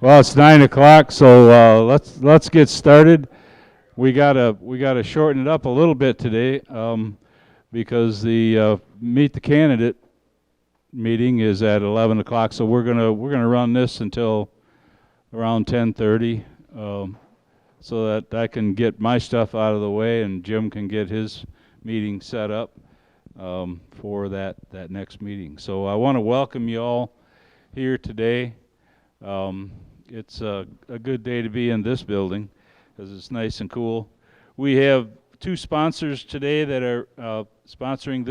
Well, it's 9 o'clock, so let's get started. We gotta shorten it up a little bit today because the meet the candidate meeting is at 11 o'clock. So we're gonna run this until around 10:30, so that I can get my stuff out of the way and Jim can get his meeting set up for that next meeting. So I want to welcome you all here today. Um, it's a good day to be in this building because it's nice and cool. We have two sponsors today that are sponsoring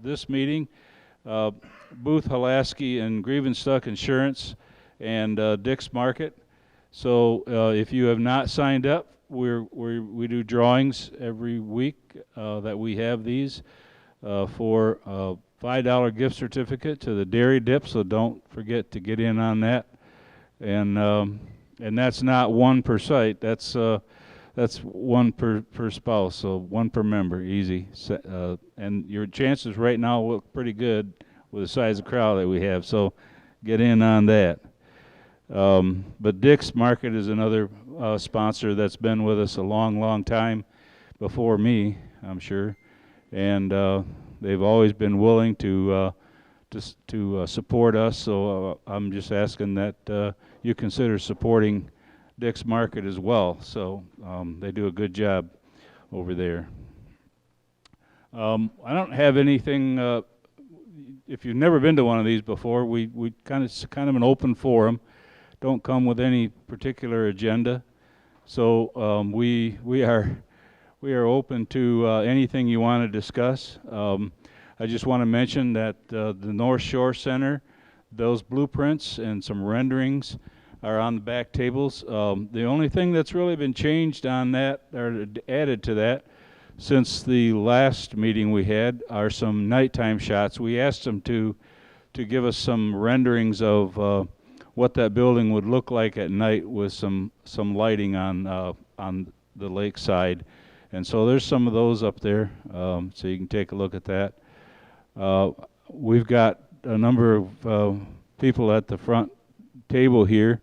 this meeting, uh, Booth Halaski and Grievenstuck Insurance and Dick's Market. So if you have not signed up, we do drawings every week that we have these for a $5 gift certificate to the Dairy Dip, so don't forget to get in on that. And that's not one per site. That's one per spouse, so one per member, easy. And your chances right now look pretty good with the size of crowd that we have. So get in on that. But Dick's Market is another sponsor that's been with us a long time before me, I'm sure, and they've always been willing to support us. So I'm just asking that you consider supporting Dick's Market as well. So they do a good job over there. I don't have anything. If you've never been to one of these before, we kind of an open forum. Don't come with any particular agenda. So we are open to anything you want to discuss. I just want to mention that the North Shore Center, those blueprints and some renderings are on the back tables. The only thing that's really been changed on that, or added to that, since the last meeting we had, are some nighttime shots. We asked them to give us some renderings of what that building would look like at night with some lighting on the lakeside. And so there's some of those up there, so you can take a look at that. We've got a number of people at the front table here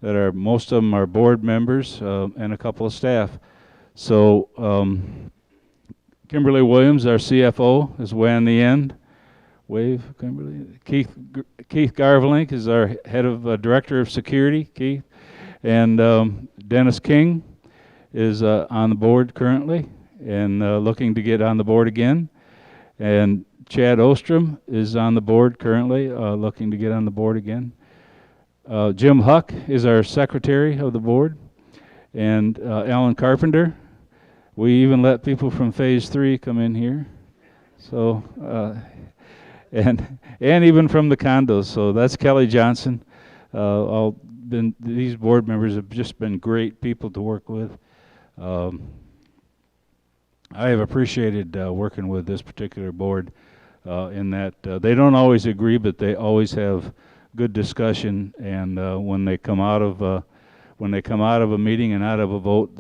that are, most of them are board members and a couple of staff. So Kimberly Williams, our CFO, is way on the end. Wave, Kimberly. Keith Garvelink is our head of director of security, Keith. And Dennis King is on the board currently and looking to get on the board again. And Chad Ostrom is on the board currently, looking to get on the board again. Jim Huck is our secretary of the board. And Alan Carpenter. We even let people from Phase 3 come in here. So, and even from the condos. So that's Kelly Johnson. These board members have just been great people to work with. I have appreciated working with this particular board in that they don't always agree, but they always have good discussion. And when they come out of a meeting and out of a vote,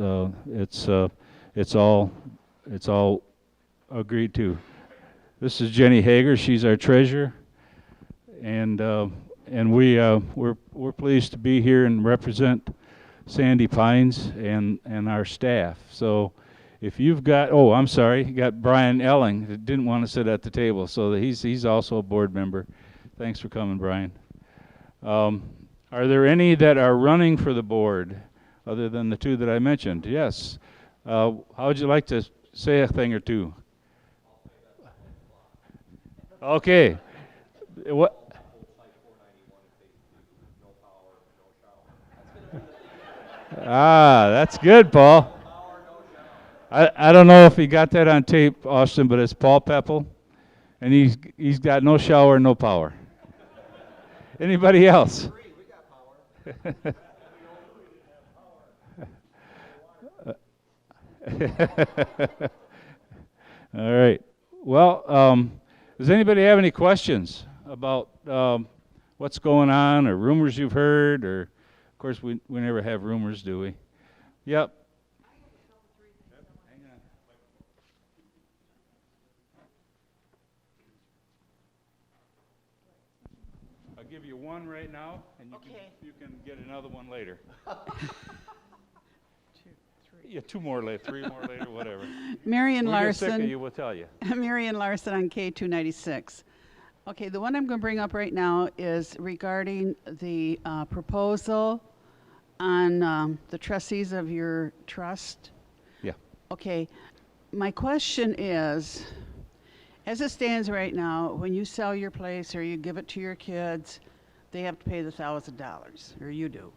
it's all agreed to. This is Jenny Hager. She's our treasurer, and we're pleased to be here and represent Sandy Pines and our staff. So if you've got, oh, I'm sorry, you got Brian Elling that didn't want to sit at the table, so he's also a board member. Thanks for coming, Brian. Are there any that are running for the board other than the two that I mentioned? Yes. How would you like to say a thing or two? Okay. What? That's good, Paul. I don't know if he got that on tape, Austin, but it's Paul Peppel, and he's got no shower, no power. Anybody else? All right. Well, does anybody have any questions about what's going on or rumors you've heard? Or, of course, we never have rumors, do we? Yep. give you one right now, and Okay. you can get another one later. 2, 3. Yeah, two more later, three more later, whatever. Marion We get sick of Larson, you, we'll tell you. Marion Larson on K296. Okay, the one I'm going to bring up right now is regarding the proposal on the trustees of your trust. Yeah. Okay, my question is, as it stands right now, when you sell your place or you give it to your kids, they have to pay the $1,000, or you do.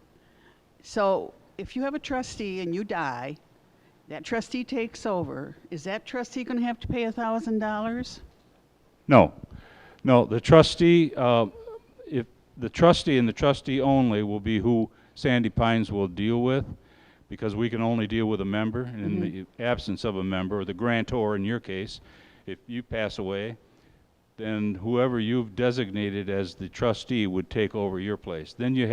So if you have a trustee and you die, that trustee takes over, is that trustee going to have to pay $1,000? No, no, the trustee, if the trustee and the trustee only will be who Sandy Pines will deal with, because we can only deal with a member. And in the absence of a member, or the grantor in your case, if you pass away, then whoever you've designated as the trustee would take over your place. Then they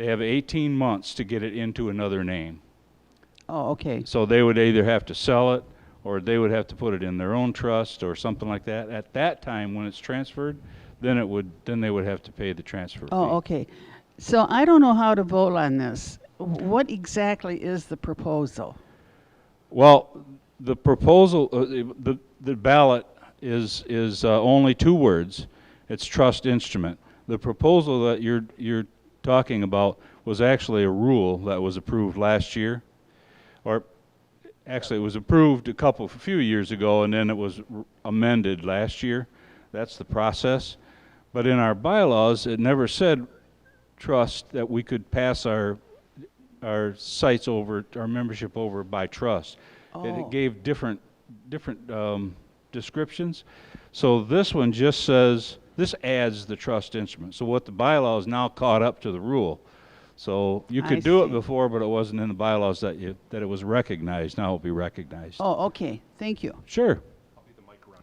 have 18 months to get it into another name. Oh, okay. So they would either have to sell it, or they would have to put it in their own trust or something like that. At that time, when it's transferred, then they would have to pay the transfer fee. Oh, okay. So I don't know how to vote on this. What exactly is the proposal? Well, the proposal, the ballot is only two words. It's trust instrument. The proposal that you're talking about was actually a rule that was approved last year, or actually it was approved a few years ago, and then it was amended last year. That's the process. But in our bylaws, it never said trust, that we could pass our sites over, our membership over by trust. Oh. It gave different descriptions. So this one just says, this adds the trust instrument. So what the bylaws now caught up to the rule. So you could I do it see. before, but it wasn't in the bylaws that it was recognized. Now it'll be recognized. Oh, okay. Thank you. Sure. I'll be the mic runner.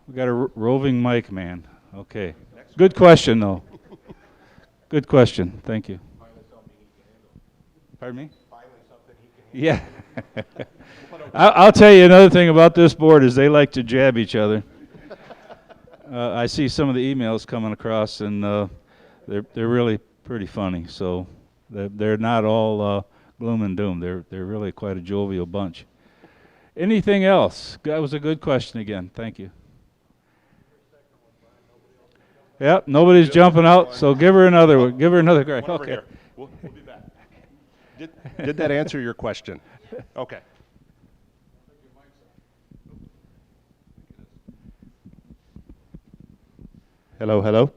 We got a roving mic man. Okay. Good question, though. Good question. Thank you. Pardon me? Yeah. I'll tell you another thing about this board is they like to jab each other. I see some of the emails coming across, and they're really pretty funny. So they're not all gloom and doom. They're really quite a jovial bunch. Anything else? That was a good question again. Thank you. Yep, nobody's jumping out, so give her another one. Give her another crack. One over Okay. here. We'll be back. Did that answer your question? Okay. Hello, hello.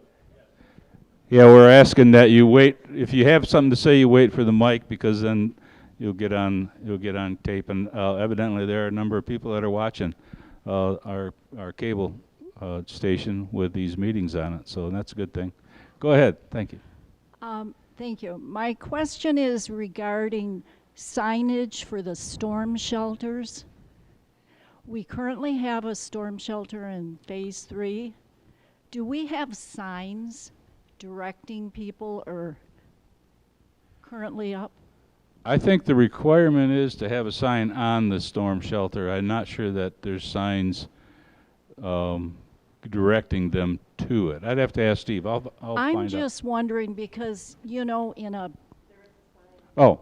Yeah, we're asking that you wait. If you have something to say, you wait for the mic, because then you'll get on tape. And evidently, there are a number of people that are watching our cable station with these meetings on it. So that's a good thing. Go ahead. Thank you. Thank you. My question is regarding signage for the storm shelters. We currently have a storm shelter in Phase 3. Do we have signs directing people or currently up? I think the requirement is to have a sign on the storm shelter. I'm not sure that there's signs directing them to it. I'd have to ask Steve. I'll find out. I'm just wondering because, you know, in a, Oh,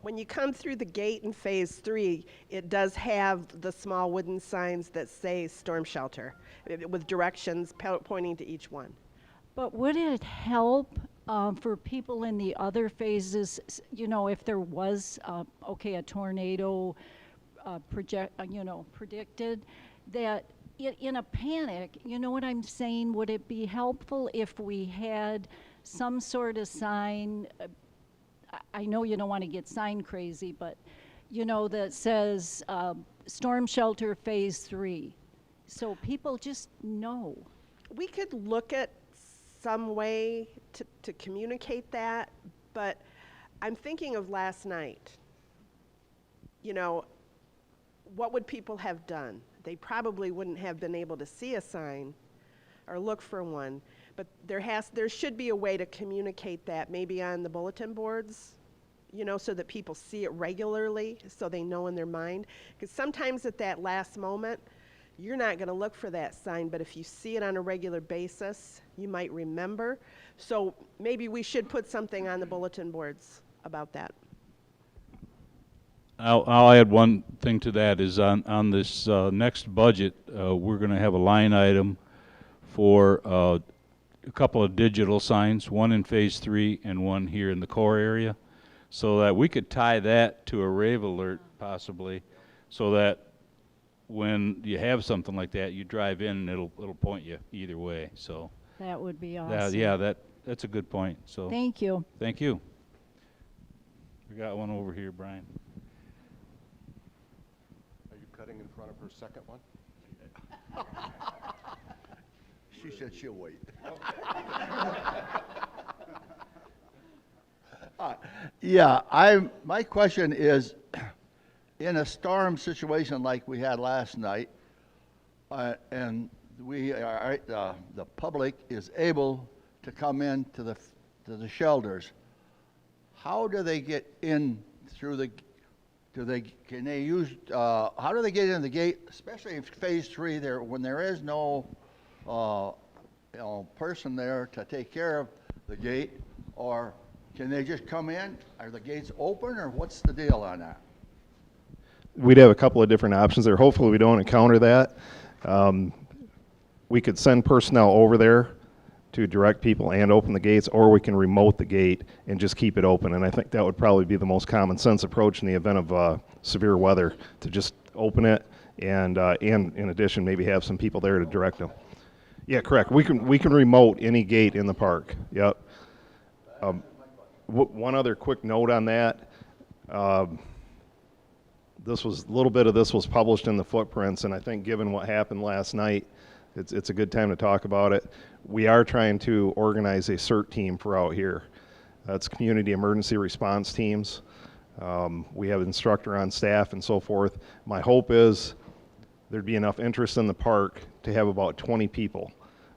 When you come through the gate in Phase 3, it does have the small wooden signs that say storm shelter with directions pointing to each one. but would it help for people in the other phases, you know, if there was, a tornado predicted, that in a panic, you know what I'm saying? Would it be helpful if we had some sort of sign? I know you don't want to get sign crazy, but you know, that says storm shelter Phase 3, so people just know. We could look at some way to communicate that, but I'm thinking of last night. You know, what would people have done? They probably wouldn't have been able to see a sign or look for one, but there should be a way to communicate that, maybe on the bulletin boards, you know, so that people see it regularly, so they know in their mind. Because sometimes at that last moment, you're not going to look for that sign, but if you see it on a regular basis, you might remember. So maybe we should put something on the bulletin boards about that. I'll add one thing to that is on this next budget, we're going to have a line item for a couple of digital signs, one in Phase 3 and one here in the core area, so that we could tie that to a rave alert possibly, so that when you have something like that, you drive in and it'll point you either way. So That would be that, awesome. yeah, that's a good point. So Thank you. thank you. We got one over here, Brian. Are you cutting in front of her second one? She said she'll wait. My question is, in a storm situation like we had last night, and the public is able to come in to the shelters, how do they get in through the, how do they get in the gate, especially in Phase 3 there, when there is no person there to take care of the gate, or can they just come in? Are the gates open, or what's the deal on that? We'd have a couple of different options there. Hopefully we don't encounter that. We could send personnel over there to direct people and open the gates, or we can remote the gate and just keep it open. And I think that would probably be the most common sense approach in the event of severe weather, to just open it and in addition maybe have some people there to direct them. Yeah, correct. We can remote any gate in the park. Yep. One other quick note on that. This was a little bit of this was published in the footprints, and I think given what happened last night, it's a good time to talk about it. We are trying to organize a CERT team for out here. That's Community Emergency Response Teams. We have an instructor on staff and so forth. My hope is there'd be enough interest in the park to have about 20 people,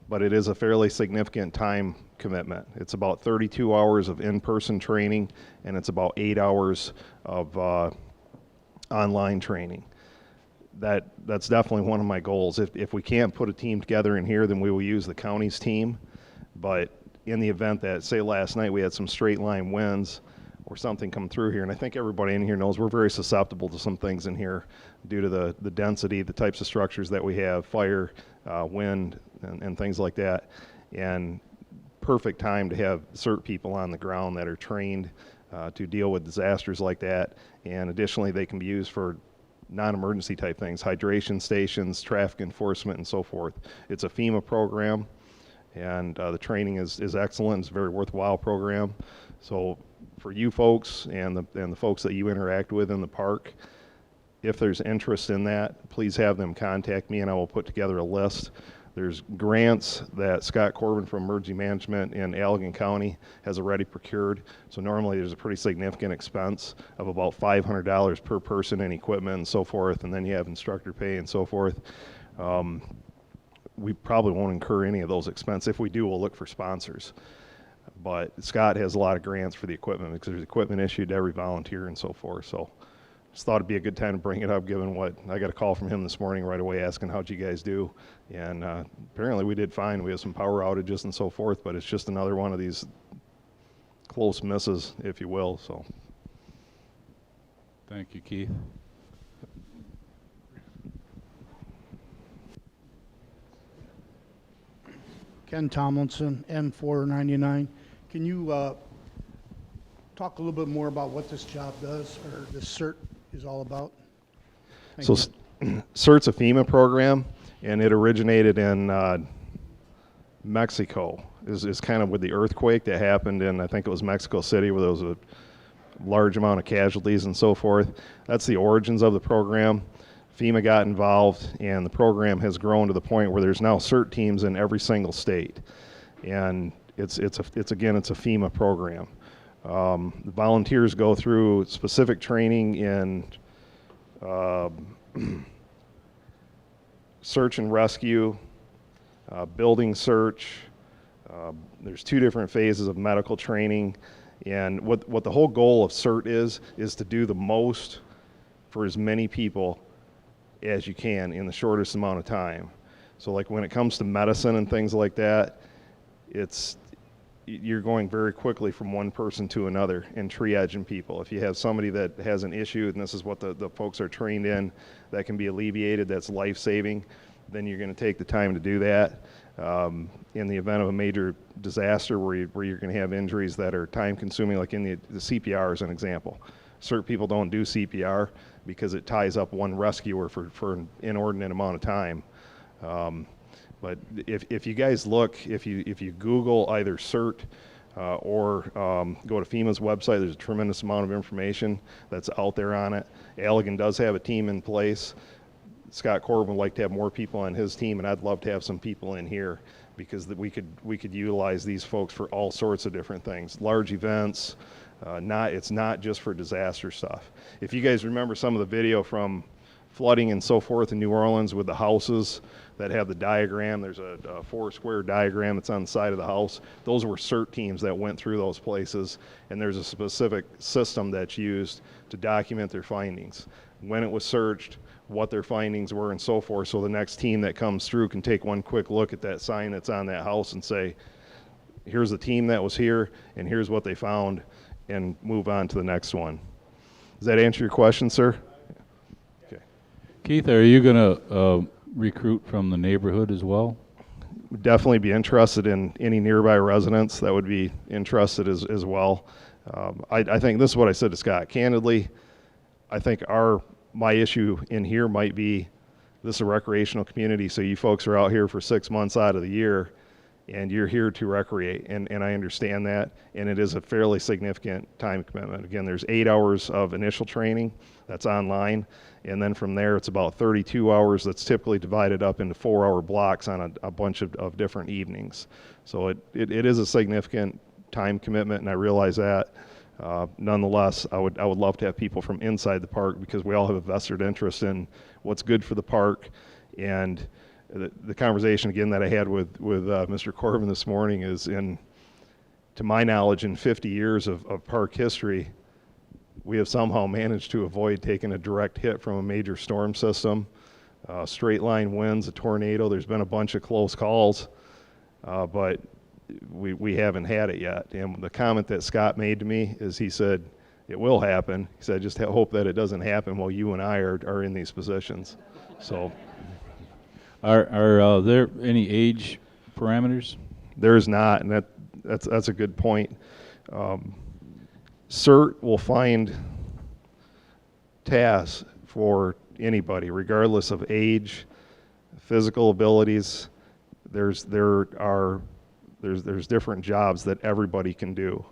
but it is a fairly significant time commitment. It's about 32 hours of in-person training, and it's about 8 hours of online training. That's definitely one of my goals. If we can't put a team together in here, then we will use the county's team. But in the event that, say last night we had some straight line winds or something come through here, and I think everybody in here knows we're very susceptible to some things in here due to the density, the types of structures that we have, fire, wind, and things like that. And perfect time to have CERT people on the ground that are trained to deal with disasters like that. And additionally, they can be used for non-emergency type things, hydration stations, traffic enforcement, and so forth. It's a FEMA program, and the training is excellent. It's a very worthwhile program. So for you folks and the folks that you interact with in the park, if there's interest in that, please have them contact me, and I will put together a list. There's grants that Scott Corbin from Emergency Management in Allegan County has already procured. So normally there's a pretty significant expense of about $500 per person in equipment and so forth, and then you have instructor pay and so forth. We probably won't incur any of those expenses. If we do, we'll look for sponsors. But Scott has a lot of grants for the equipment because there's equipment issued to every volunteer and so forth. So just thought it'd be a good time to bring it up, given what I got a call from him this morning right away asking how'd you guys do, and apparently we did fine. We have some power outages and so forth, but it's just another one of these close misses, if you will. So Thank you, Keith. Ken Tomlinson, M499. Can you talk a little bit more about what this job does, or this CERT is all about? Thank So you. CERT's a FEMA program, and it originated in Mexico. Is kind of with the earthquake that happened in, I think it was Mexico City, where there was a large amount of casualties and so forth. That's the origins of the program. FEMA got involved, and the program has grown to the point where there's now CERT teams in every single state, and it's a FEMA program. The volunteers go through specific training in search and rescue, building search. There's 2 different phases of medical training, And what the whole goal of CERT is to do the most for as many people as you can in the shortest amount of time. So like when it comes to medicine and things like that, you're going very quickly from one person to another and triaging people. If you have somebody that has an issue, and this is what the folks are trained in, that can be alleviated, that's life-saving, then you're going to take the time to do that. In the event of a major disaster where you're going to have injuries that are time-consuming, like in the CPR as an example. Certain people don't do CPR because it ties up one rescuer for an inordinate amount of time. But if you guys look, if you Google either CERT or go to FEMA's website, there's a tremendous amount of information that's out there on it. Allegan does have a team in place. Scott Corbin would like to have more people on his team, and I'd love to have some people in here because we could utilize these folks for all sorts of different things, large events. It's not just for disaster stuff. If you guys remember some of the video from flooding and so forth in New Orleans with the houses that have the diagram, there's a 4-square diagram that's on the side of the house. Those were CERT teams that went through those places, and there's a specific system that's used to document their findings. When it was searched, what their findings were and so forth, so the next team that comes through can take one quick look at that sign that's on that house and say, here's the team that was here, and here's what they found, and move on to the next one. Does that answer your question, sir? Okay. Keith, are you going to recruit from the neighborhood as well? Would definitely be interested in any nearby residents that would be interested as well. I think this is what I said to Scott. Candidly, I think my issue in here might be this is a recreational community, so you folks are out here for 6 months out of the year, and you're here to recreate, and I understand that, and it is a fairly significant time commitment. Again, there's 8 hours of initial training that's online, and then from there it's about 32 hours that's typically divided up into 4-hour blocks on a bunch of different evenings. So it is a significant time commitment, and I realize that. Nonetheless, I would love to have people from inside the park because we all have a vested interest in what's good for the park. And the conversation again that I had with Mr. Corbin this morning is, to my knowledge, in 50 years of park history, we have somehow managed to avoid taking a direct hit from a major storm system, straight line winds, a tornado. There's been a bunch of close calls, but we haven't had it yet. And the comment that Scott made to me is, he said, it will happen. He said, just hope that it doesn't happen while you and I are in these positions. So Are there any age parameters? there's not, and that's a good point. CERT will find tasks for anybody, regardless of age, physical abilities. There's different jobs that everybody can do.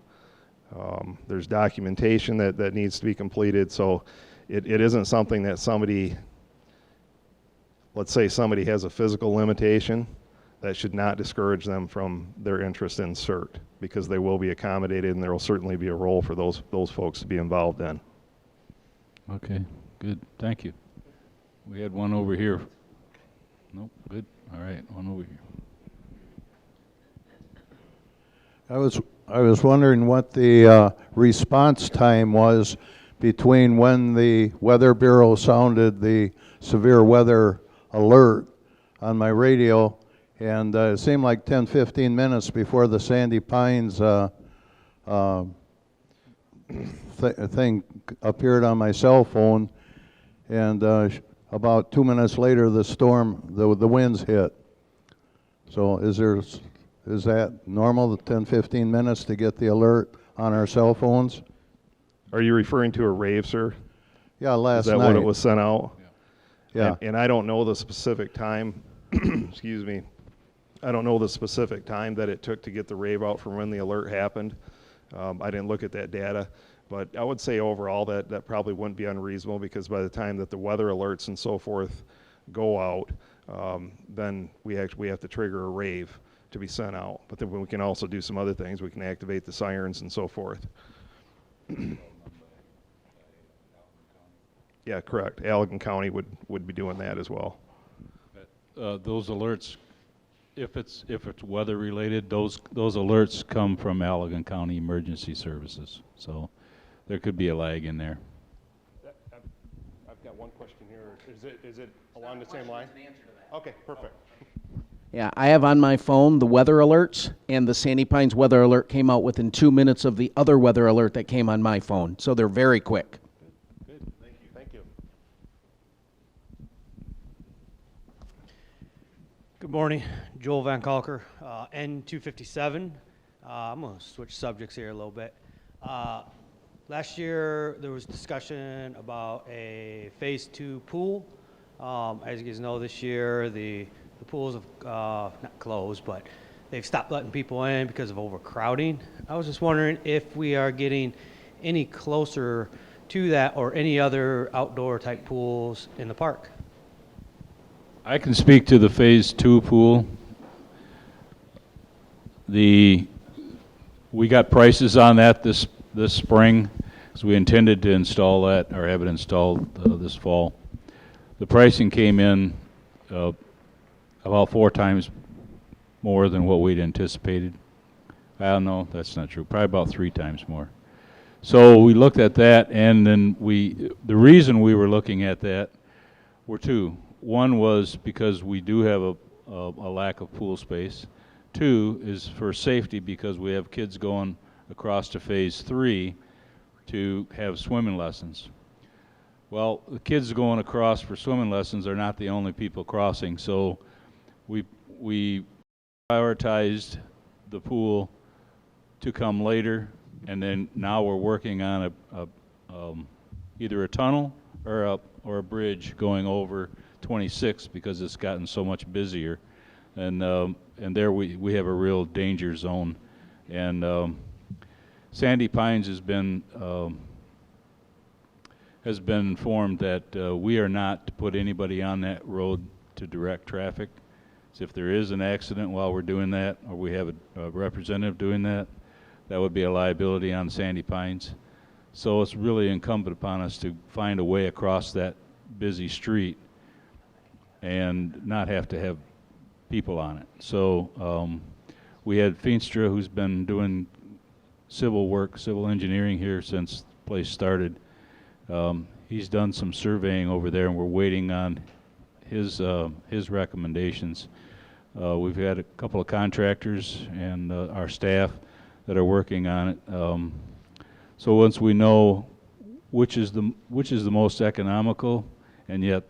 There's documentation that needs to be completed, so it isn't something that somebody, let's say somebody has a physical limitation, that should not discourage them from their interest in CERT, because they will be accommodated and there will certainly be a role for those folks to be involved in. Okay, good, thank you. We had one over here. Nope, good, all right, one over here. I was wondering what the response time was between when the Weather Bureau sounded the severe weather alert on my radio, and it seemed like 10-15 minutes before the Sandy Pines thing appeared on my cell phone, and about 2 minutes later the winds hit. So is that normal, the 10-15 minutes to get the alert on our cell phones? Are you referring to a rave, sir? Yeah, last night. Is that when it was sent out? Yeah. And I don't know the specific time, excuse me, I don't know the specific time that it took to get the rave out from when the alert happened. I didn't look at that data, but I would say overall that probably wouldn't be unreasonable, because by the time that the weather alerts and so forth go out, then we have to trigger a rave to be sent out. But then we can also do some other things. We can activate the sirens and so forth. Yeah, correct. Allegan County would be doing that as well. Those alerts if it's weather related, those alerts come from Allegan County Emergency Services. So there could be a lag in there. I've got one question here. Is it along the same line? Okay, perfect. Yeah, I have on my phone the weather alerts, and the Sandy Pines weather alert came out within 2 minutes of the other weather alert that came on my phone. So they're very quick. Good, thank you. Thank you. Good morning, Joel Van Kalker, N257. I'm going to switch subjects here a little bit. Last year, there was discussion about a Phase 2 pool. As you guys know, this year, the pools have not closed, but they've stopped letting people in because of overcrowding. I was just wondering if we are getting any closer to that or any other outdoor type pools in the park. I can speak to the Phase 2 pool. We got prices on that this spring, so we intended to install that or have it installed this fall. The pricing came in about 4 times more than what we'd anticipated. I don't know, that's not true. Probably about 3 times more. So we looked at that, and then the reason we were looking at that were 2. One was because we do have a lack of pool space. 2 is for safety, because we have kids going across to Phase 3 to have swimming lessons. Well, the kids going across for swimming lessons are not the only people crossing, so we prioritized the pool to come later, and then now we're working on either a tunnel or a bridge going over 26, because it's gotten so much busier, and there we have a real danger zone, and Sandy Pines has been informed that we are not to put anybody on that road to direct traffic. So if there is an accident while we're doing that, or we have a representative doing that, that would be a liability on Sandy Pines. So it's really incumbent upon us to find a way across that busy street and not have to have people on it. So we had Feenstra, who's been doing civil work, civil engineering here since the place started. He's done some surveying over there, and we're waiting on his recommendations. We've had a couple of contractors and our staff that are working on it. So once we know which is the most economical and yet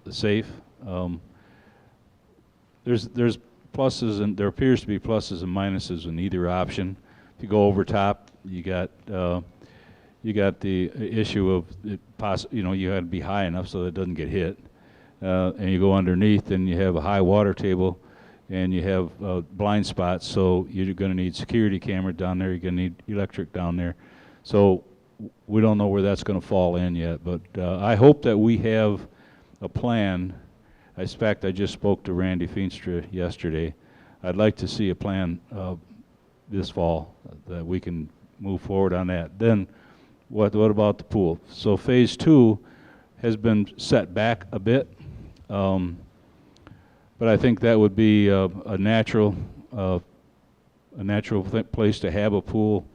safe, there's pluses, and there appears to be pluses and minuses in either option. If you go over top, you got the issue of you had to be high enough so that it doesn't get hit, and you go underneath, and you have a high water table, and you have blind spots, so you're going to need security camera down there. You're going to need electric down there. So we don't know where that's going to fall in yet, but I hope that we have a plan. In fact, I just spoke to Randy Feenstra yesterday. I'd like to see a plan this fall that we can move forward on that. Then what about the pool? So Phase 2 has been set back a bit, but I think that would be a natural place to have a pool,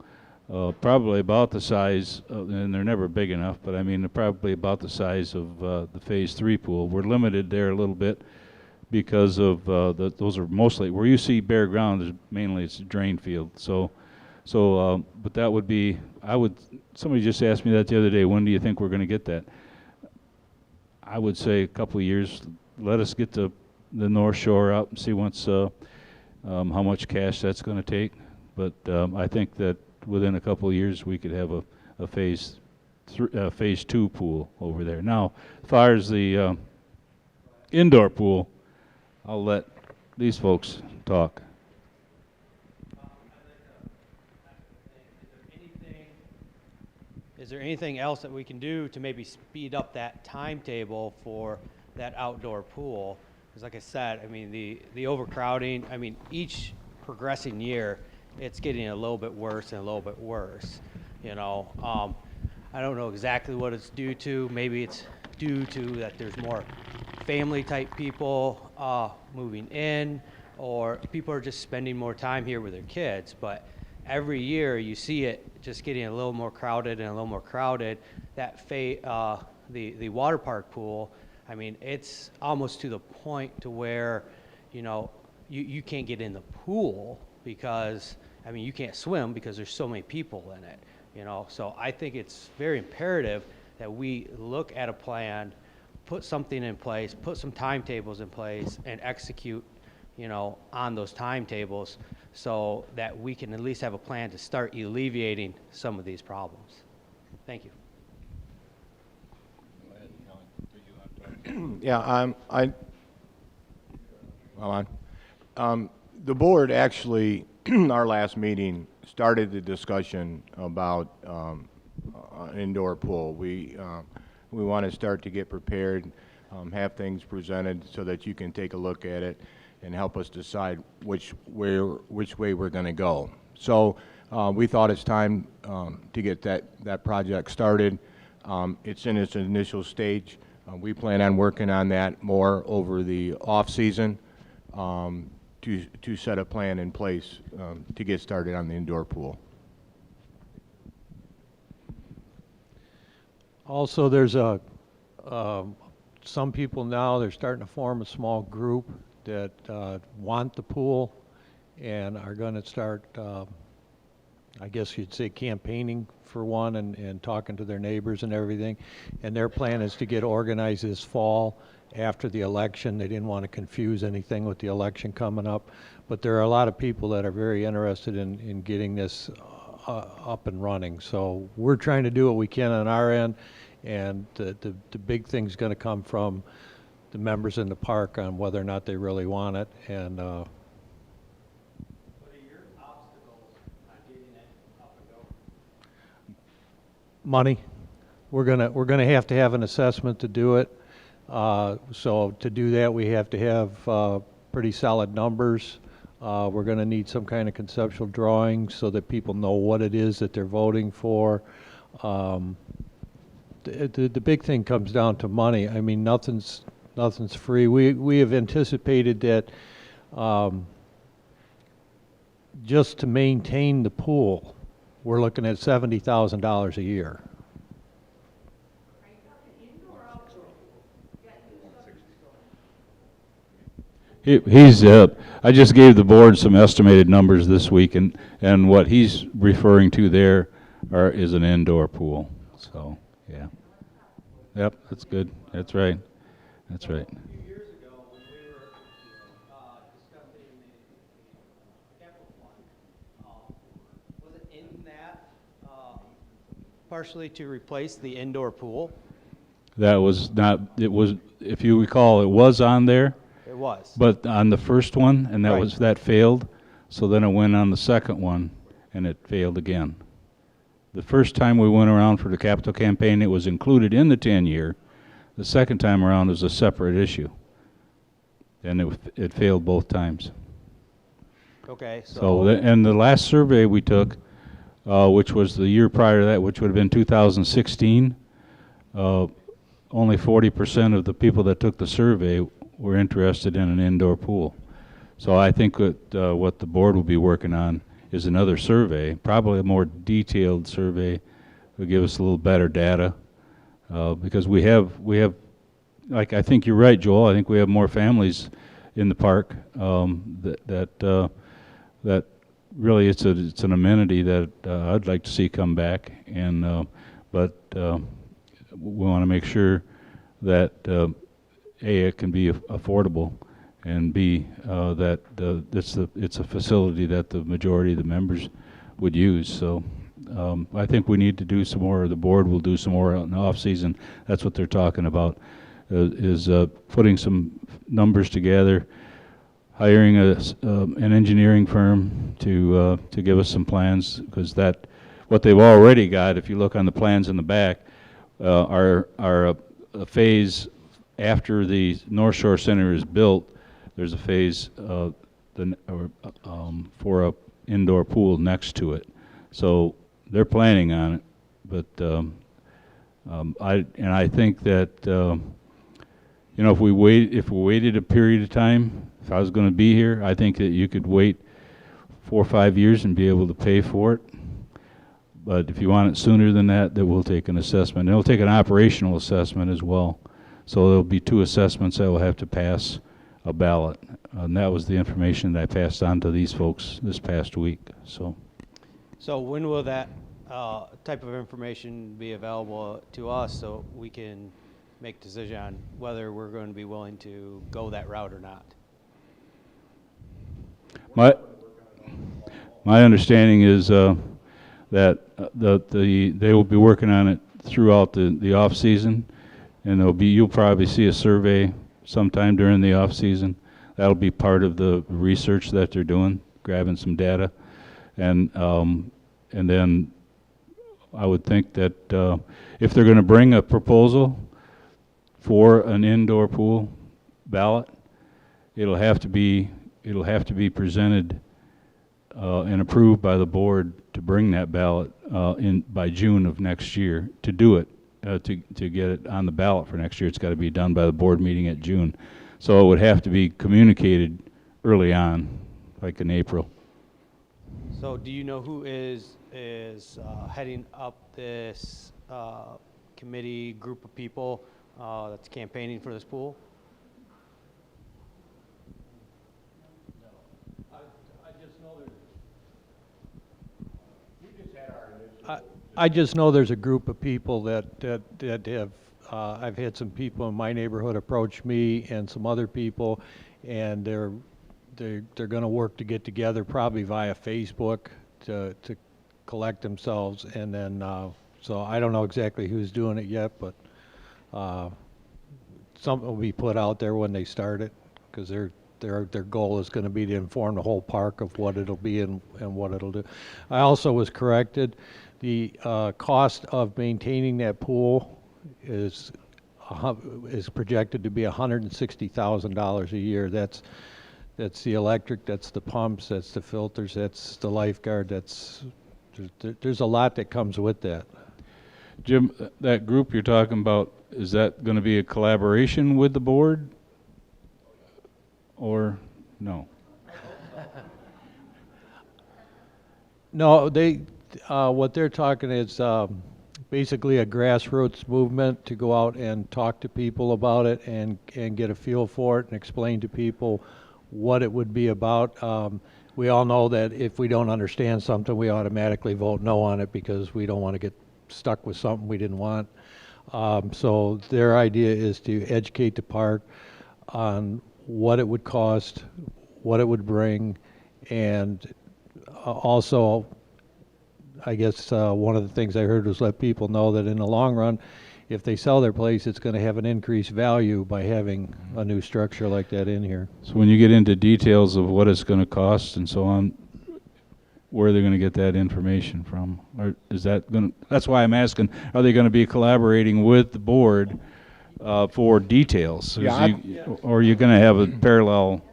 probably about the size, and they're never big enough, but I mean they're probably about the size of the Phase 3 pool. We're limited there a little bit because of those are mostly, where you see bare ground, mainly it's a drain field. So but that would be, somebody just asked me that the other day, when do you think we're going to get that? I would say a couple of years. Let us get the North Shore up and see how much cash that's going to take. But I think that within a couple of years we could have a Phase 2 pool over there. Now, as far as the indoor pool, I'll let these folks talk. Is there anything else that we can do to maybe speed up that timetable for that outdoor pool? Because like I said, I mean, the overcrowding, I mean, each progressing year, it's getting a little bit worse and a little bit worse, I don't know exactly what it's due to. Maybe it's due to that there's more family type people moving in, or people are just spending more time here with their kids. But every year you see it just getting a little more crowded and a little more crowded. The water park pool, I mean, it's almost to the point to where, you can't get in the pool because, I mean, you can't swim because there's so many people in it, So I think it's very imperative that we look at a plan, put something in place, put some timetables in place, and execute, on those timetables so that we can at least have a plan to start alleviating some of these problems. Thank you. Yeah, the board actually, our last meeting, started the discussion about an indoor pool. We want to start to get prepared, have things presented so that you can take a look at it and help us decide which way we're going to go. So we thought it's time to get that project started. It's in its initial stage. We plan on working on that more over the off-season to set a plan in place to get started on the indoor pool. Also, there's some people now, they're starting to form a small group that want the pool and are going to start, I guess you'd say, campaigning for one and talking to their neighbors and everything. And their plan is to get organized this fall after the election. They didn't want to confuse anything with the election coming up. But there are a lot of people that are very interested in getting this up and running. So we're trying to do what we can on our end. And the big thing's going to come from the members in the park on whether or not they really want it. And What are your obstacles on getting it up and going? money. We're gonna have to have an assessment to do it. So to do that, we have to have pretty solid numbers. We're gonna need some kind of conceptual drawing so that people know what it is that they're voting for. The big thing comes down to money. I mean, nothing's free. We have anticipated that just to maintain the pool, we're looking at $70,000 a year. I just gave the board some estimated numbers this week, and what he's referring to there is an indoor pool. So, yeah. Yep, that's good. That's right. That's right. A few years ago, when we were discussing the capital fund, was it in that partially to replace the indoor pool? That was not, it was, if you recall, it was on there. It was. But on the first one, and Right. that failed, so then it went on the second one, and it failed again. The first time we went around for the capital campaign, it was included in the 10-year. The second time around was a separate issue, and it failed both times. Okay, And the last survey we took, which was the year prior to that, which would have been 2016, only 40% of the people that took the survey were interested in an indoor pool. So I think that what the board will be working on is another survey, probably a more detailed survey, will give us a little better data, because we have, like, I think you're right, Joel. I think we have more families in the park that really it's an amenity that I'd like to see come back, and but we want to make sure that A, it can be affordable, and B, that it's a facility that the majority of the members would use. So I think we need to do some more, or the board will do some more in the off-season. That's what they're talking about, is putting some numbers together, hiring an engineering firm to give us some plans, because what they've already got, if you look on the plans in the back, are a phase after the North Shore Center is built. There's a phase for a indoor pool next to it. So they're planning on it, but I think that you know, if we waited a period of time, if I was gonna be here, I think that you could wait 4 or 5 years and be able to pay for it. But if you want it sooner than that, then we'll take an assessment. And we'll take an operational assessment as well. So there'll be 2 assessments that will have to pass a ballot. And that was the information that I passed on to these folks this past week, so. So when will that type of information be available to us so we can make a decision on whether we're going to be willing to go that route or not? My understanding is that they will be working on it throughout the off season, and you'll probably see a survey sometime during the off season. That'll be part of the research that they're doing, grabbing some data, and then I would think that if they're going to bring a proposal for an indoor pool ballot, it'll have to be presented and approved by the board to bring that ballot by June of next year. To do it, to get it on the ballot for next year, it's got to be done by the board meeting at June. So it would have to be communicated early on, like in April. So do you know who is heading up this committee group of people that's campaigning for this pool? I just know there's a group of people that have, I've had some people in my neighborhood approach me and some other people, and they're going to work to get together probably via Facebook to collect themselves, and then so I don't know exactly who's doing it yet, but something will be put out there when they start it, because their goal is going to be to inform the whole park of what it'll be and what it'll do. I also was corrected. The cost of maintaining that pool is projected to be $160,000 a year. That's the electric, that's the pumps, that's the filters, that's the lifeguard. There's a lot that comes with that. Jim, that group you're talking about, is that going to be a collaboration with the board, or no? No, what they're talking is basically a grassroots movement to go out and talk to people about it and get a feel for it and explain to people what it would be about. We all know that if we don't understand something, we automatically vote no on it because we don't want to get stuck with something we didn't want. So their idea is to educate the park on what it would cost, what it would bring, and also, I guess one of the things I heard was let people know that in the long run, if they sell their place, it's going to have an increased value by having a new structure like that in here. So when you get into details of what it's going to cost and so on, where are they going to get that information from? Or is that going to, that's why I'm asking, are they going to be collaborating with the board for details? Yeah, Or are you going to have a parallel?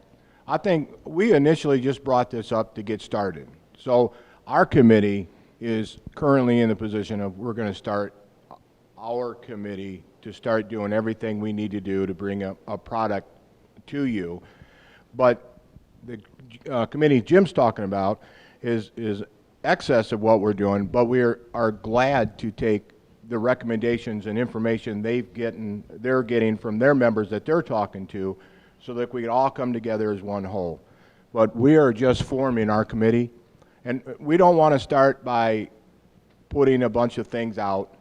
I think we initially just brought this up to get started. So our committee is currently in the position of we're going to start our committee to start doing everything we need to do to bring a product to you. But the committee Jim's talking about is excess of what we're doing, but we are glad to take the recommendations and information they're getting from their members that they're talking to, so that we can all come together as one whole. But we are just forming our committee, and we don't want to start by putting a bunch of things out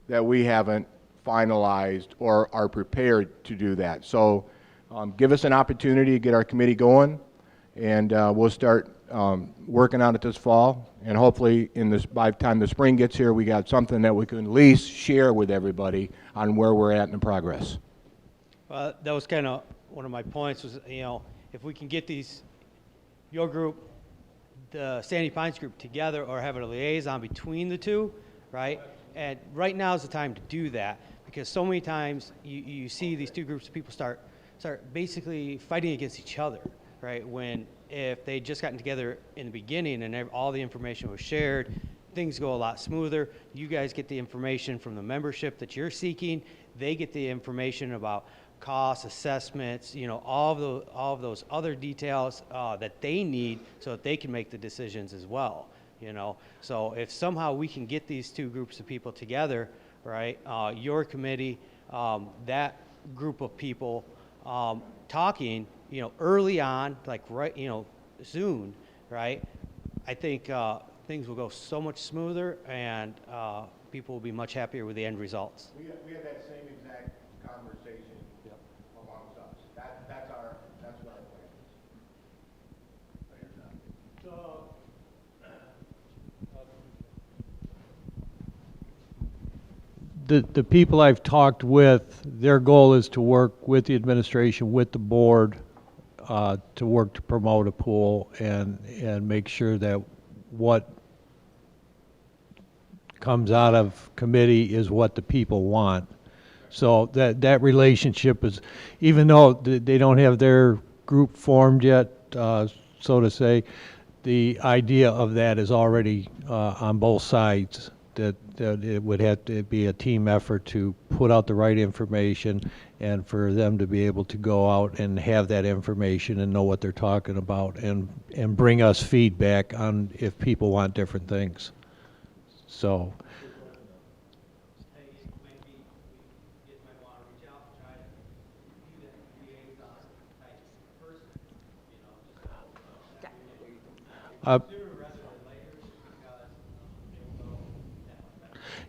that we haven't finalized or are prepared to do that. So give us an opportunity to get our committee going, and we'll start working on it this fall, and hopefully by the time the spring gets here, we got something that we can at least share with everybody on where we're at in the progress. That was kind of one of my points was, if we can get your group, the Sandy Pines group together, or have a liaison between the two, right? And right now is the time to do that, because so many times you see these two groups of people start basically fighting against each other, right? When if they just gotten together in the beginning and all the information was shared, things go a lot smoother. You guys get the information from the membership that you're seeking. They get the information about costs, assessments, all of those other details that they need so that they can make the decisions as well. So if somehow we can get these two groups of people together, right? Your committee, that group of people talking, early on, like soon, right? I think things will go so much smoother, and people will be much happier with the end results. We had that same exact conversation amongst us. That's what our plan is. The people I've talked with, their goal is to work with the administration, with the board, to work to promote a pool and make sure that what comes out of committee is what the people want. So that relationship is, even though they don't have their group formed yet, so to say, the idea of that is already on both sides, that it would have to be a team effort to put out the right information and for them to be able to go out and have that information and know what they're talking about and bring us feedback on if people want different things. So.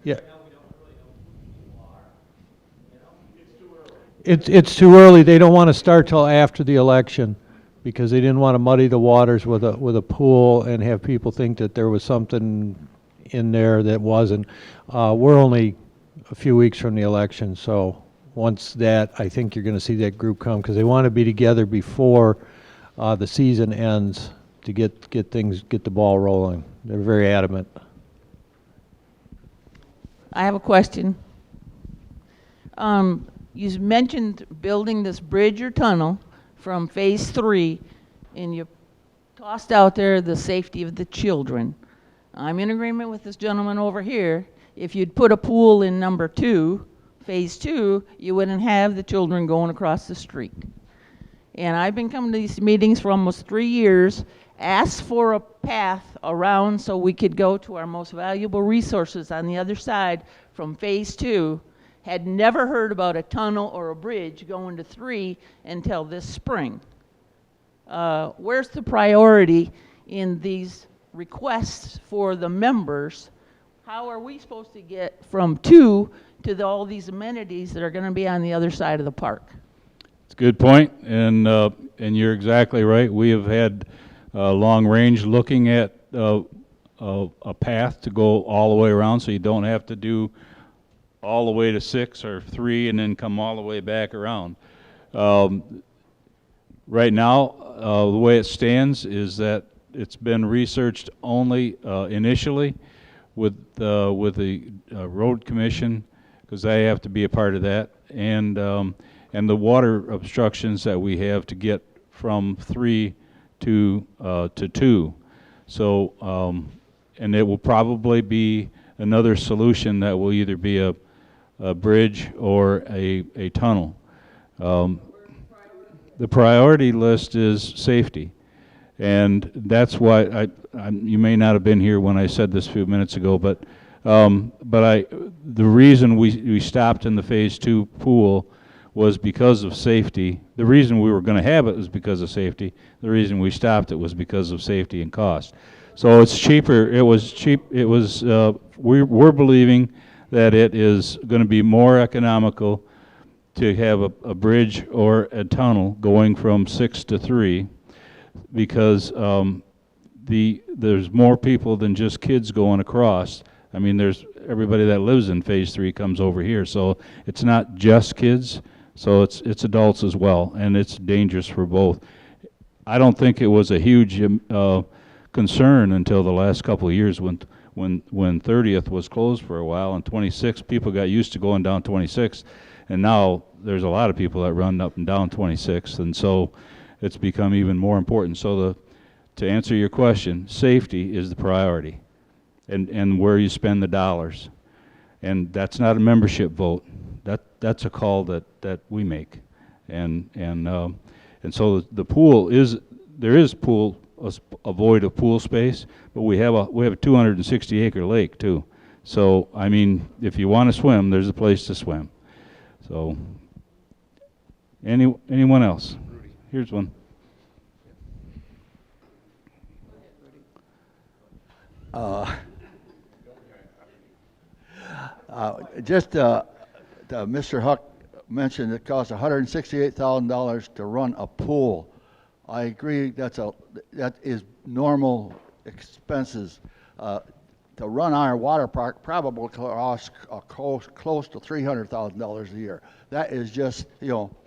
Yeah. It's too early. They don't want to start till after the election because they didn't want to muddy the waters with a pool and have people think that there was something in there that wasn't. We're only a few weeks from the election, so once that, I think you're going to see that group come because they want to be together before the season ends to get the ball rolling. They're very adamant. I have a question. You mentioned building this bridge or tunnel from phase 3, and you tossed out there the safety of the children. I'm in agreement with this gentleman over here. If you'd put a pool in number 2, phase 2, you wouldn't have the children going across the street. And I've been coming to these meetings for almost 3 years, asked for a path around so we could go to our most valuable resources on the other side from phase 2. Had never heard about a tunnel or a bridge going to 3 until this spring. Where's the priority in these requests for the members? How are we supposed to get from 2 to all these amenities that are going to be on the other side of the park? It's a good point, and you're exactly right. We have had long range looking at a path to go all the way around, so you don't have to do all the way to 6 or 3 and then come all the way back around. Right now, the way it stands is that it's been researched only initially with the road commission, because they have to be a part of that, and the water obstructions that we have to get from 3 to 2. So, and it will probably be another solution that will either be a bridge or a tunnel. The priority list is safety, and that's why you may not have been here when I said this a few minutes ago, but the reason we stopped in the phase 2 pool was because of safety. The reason we were going to have it was because of safety. The reason we stopped it was because of safety and cost. So it's cheaper. It was cheap. It was. We're believing that it is going to be more economical to have a bridge or a tunnel going from 6 to 3, because there's more people than just kids going across. I mean, there's everybody that lives in phase 3 comes over here, so it's not just kids. So it's adults as well, and it's dangerous for both. I don't think it was a huge concern until the last couple of years when 30th was closed for a while, and 26 people got used to going down 26, and now there's a lot of people that run up and down 26, and so it's become even more important. So to answer your question, safety is the priority, and where you spend the dollars, and that's not a membership vote. That's a call that we make, And so the pool is, there is a void of pool space, but we have a 260 acre lake too. So, I mean, if you want to swim, there's a place to swim. So, anyone else? Here's one. Mr. Huck mentioned it costs $168,000 to run a pool. I agree, that is normal expenses. To run our water park probably costs close to $300,000 a year. That is just,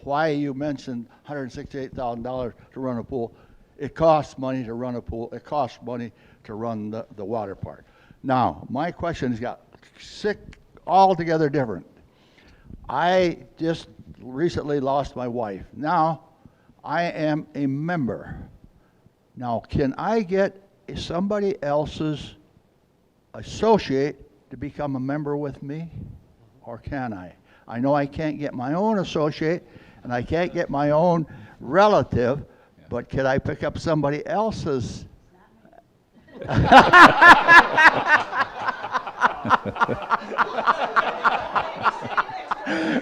why you mentioned $168,000 to run a pool. It costs money to run a pool. It costs money to run the water park. Now, my question has got altogether different. I just recently lost my wife. Now, I am a member. Now, can I get somebody else's associate to become a member with me? Or can I? I know I can't get my own associate, and I can't get my own relative, but can I pick up somebody else's?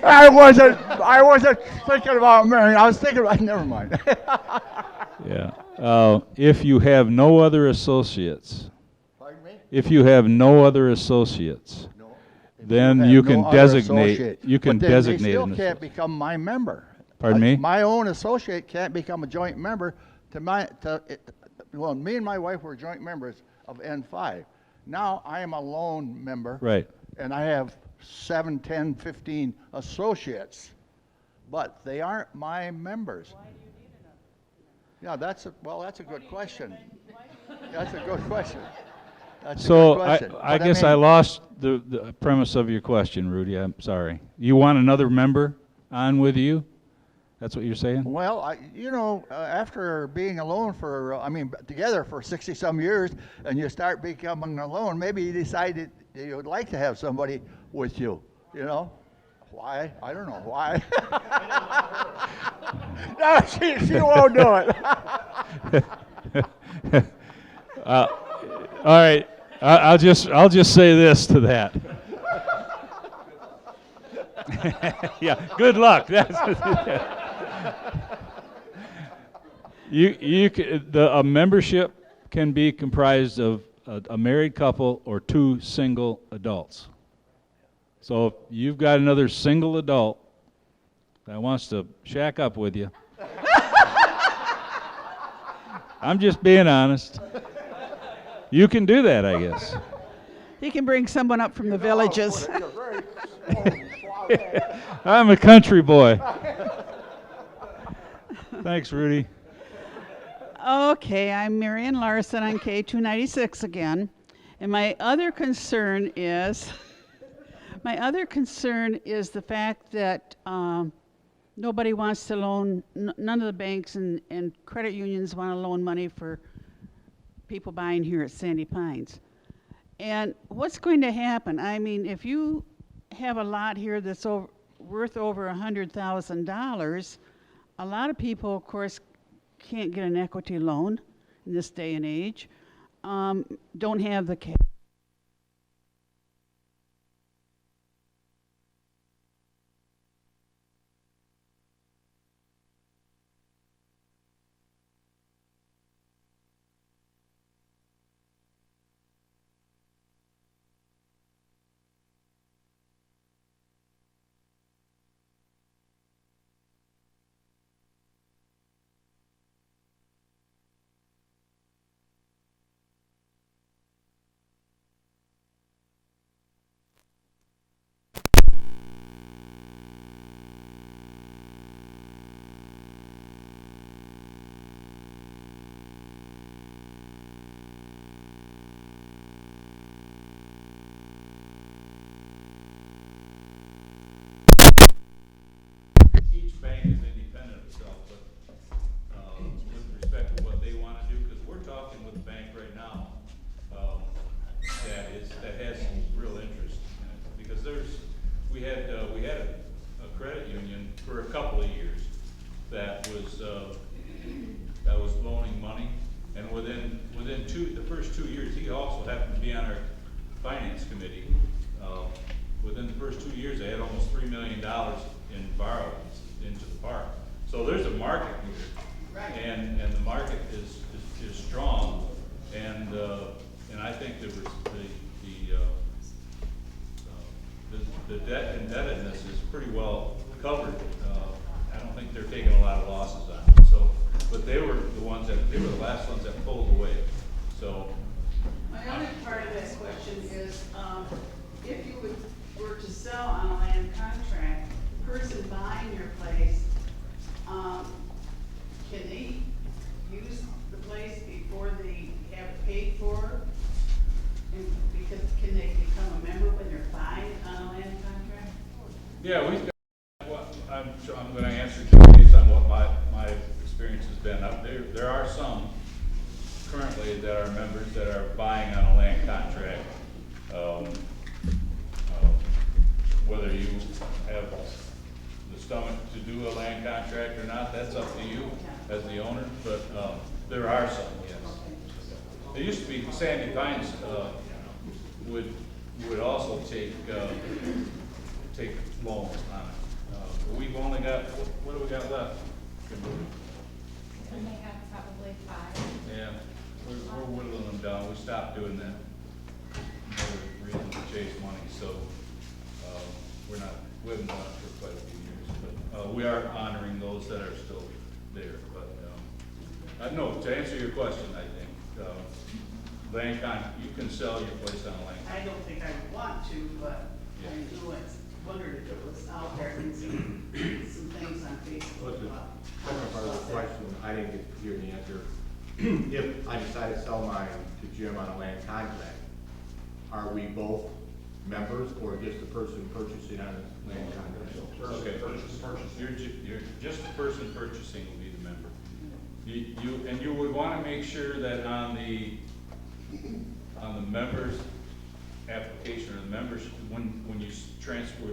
I wasn't thinking about marrying. I was thinking about, never mind. Yeah. If you have no other associates, Pardon me? if you have no other associates, No. If then have you no can other designate. associate, You can but then designate. They still an can't associate. become my member. Pardon me? My own associate can't become a joint member well, me and my wife were joint members of N5. Now I am a lone member. Right. And I have 7, 10, 15 associates, but they aren't my members. Why do you need another? Yeah, that's a good question. That's a good question. That's a So good question. I But guess mean, I lost the premise of your question, Rudy. I'm sorry. You want another member on with you? That's what you're saying? Well, after being alone together for 60-some years, and you start becoming alone, maybe you decided you would like to have somebody with you, Why? I don't know why. No, she won't do it. All right. I'll just say this to that. Yeah. Good luck. A membership can be comprised of a married couple or 2 single adults. So if you've got another single adult that wants to shack up with you, I'm just being honest. You can do that, I guess. He can bring someone up from the villages. I'm a country boy. Thanks, Rudy. Okay, I'm Marion Larson on K296 again. And my other concern is the fact that nobody wants to loan, none of the banks and credit unions want to loan money for people buying here at Sandy Pines. And what's going to happen? I mean, if you have a lot here that's worth over $100,000, a lot of people, of course, can't get an equity loan in this day and age, don't have the cash. indebtedness is pretty well covered. I don't think they're taking a lot of losses on it, so, but they were the last ones that pulled away, so. My other part of that question is, if you were to sell on a land contract, the person buying your place, can they use the place before they have it paid for? And because, can they become a member when they're buying on a land contract? Yeah, we've got, well, I'm gonna answer based on what my experience has been. There are some currently that are members that are buying on a land contract. Whether you have the stomach to do a land contract or not, that's up to you as the owner, but, there are some, yes. There used to be, Sandy Pines, would also take loans on it. But we've only got, what do we got left? We may have probably 5. Yeah, we're whittling them down. We stopped doing that. No reason to chase money, so, we haven't done it for quite a few years, but, we are honoring those that are still there, but, no, to answer your question, I think, you can sell your place on land. I don't think I would want to, but I knew it, wondered if it was out there and some things on Facebook. Second part of the question, I didn't get to hear the answer. If I decide to sell mine to Jim on a land contract, are we both members or just the person purchasing on a land contract? Okay, you're just the person purchasing will be the member. You would want to make sure that on the members application or the members, when you transfer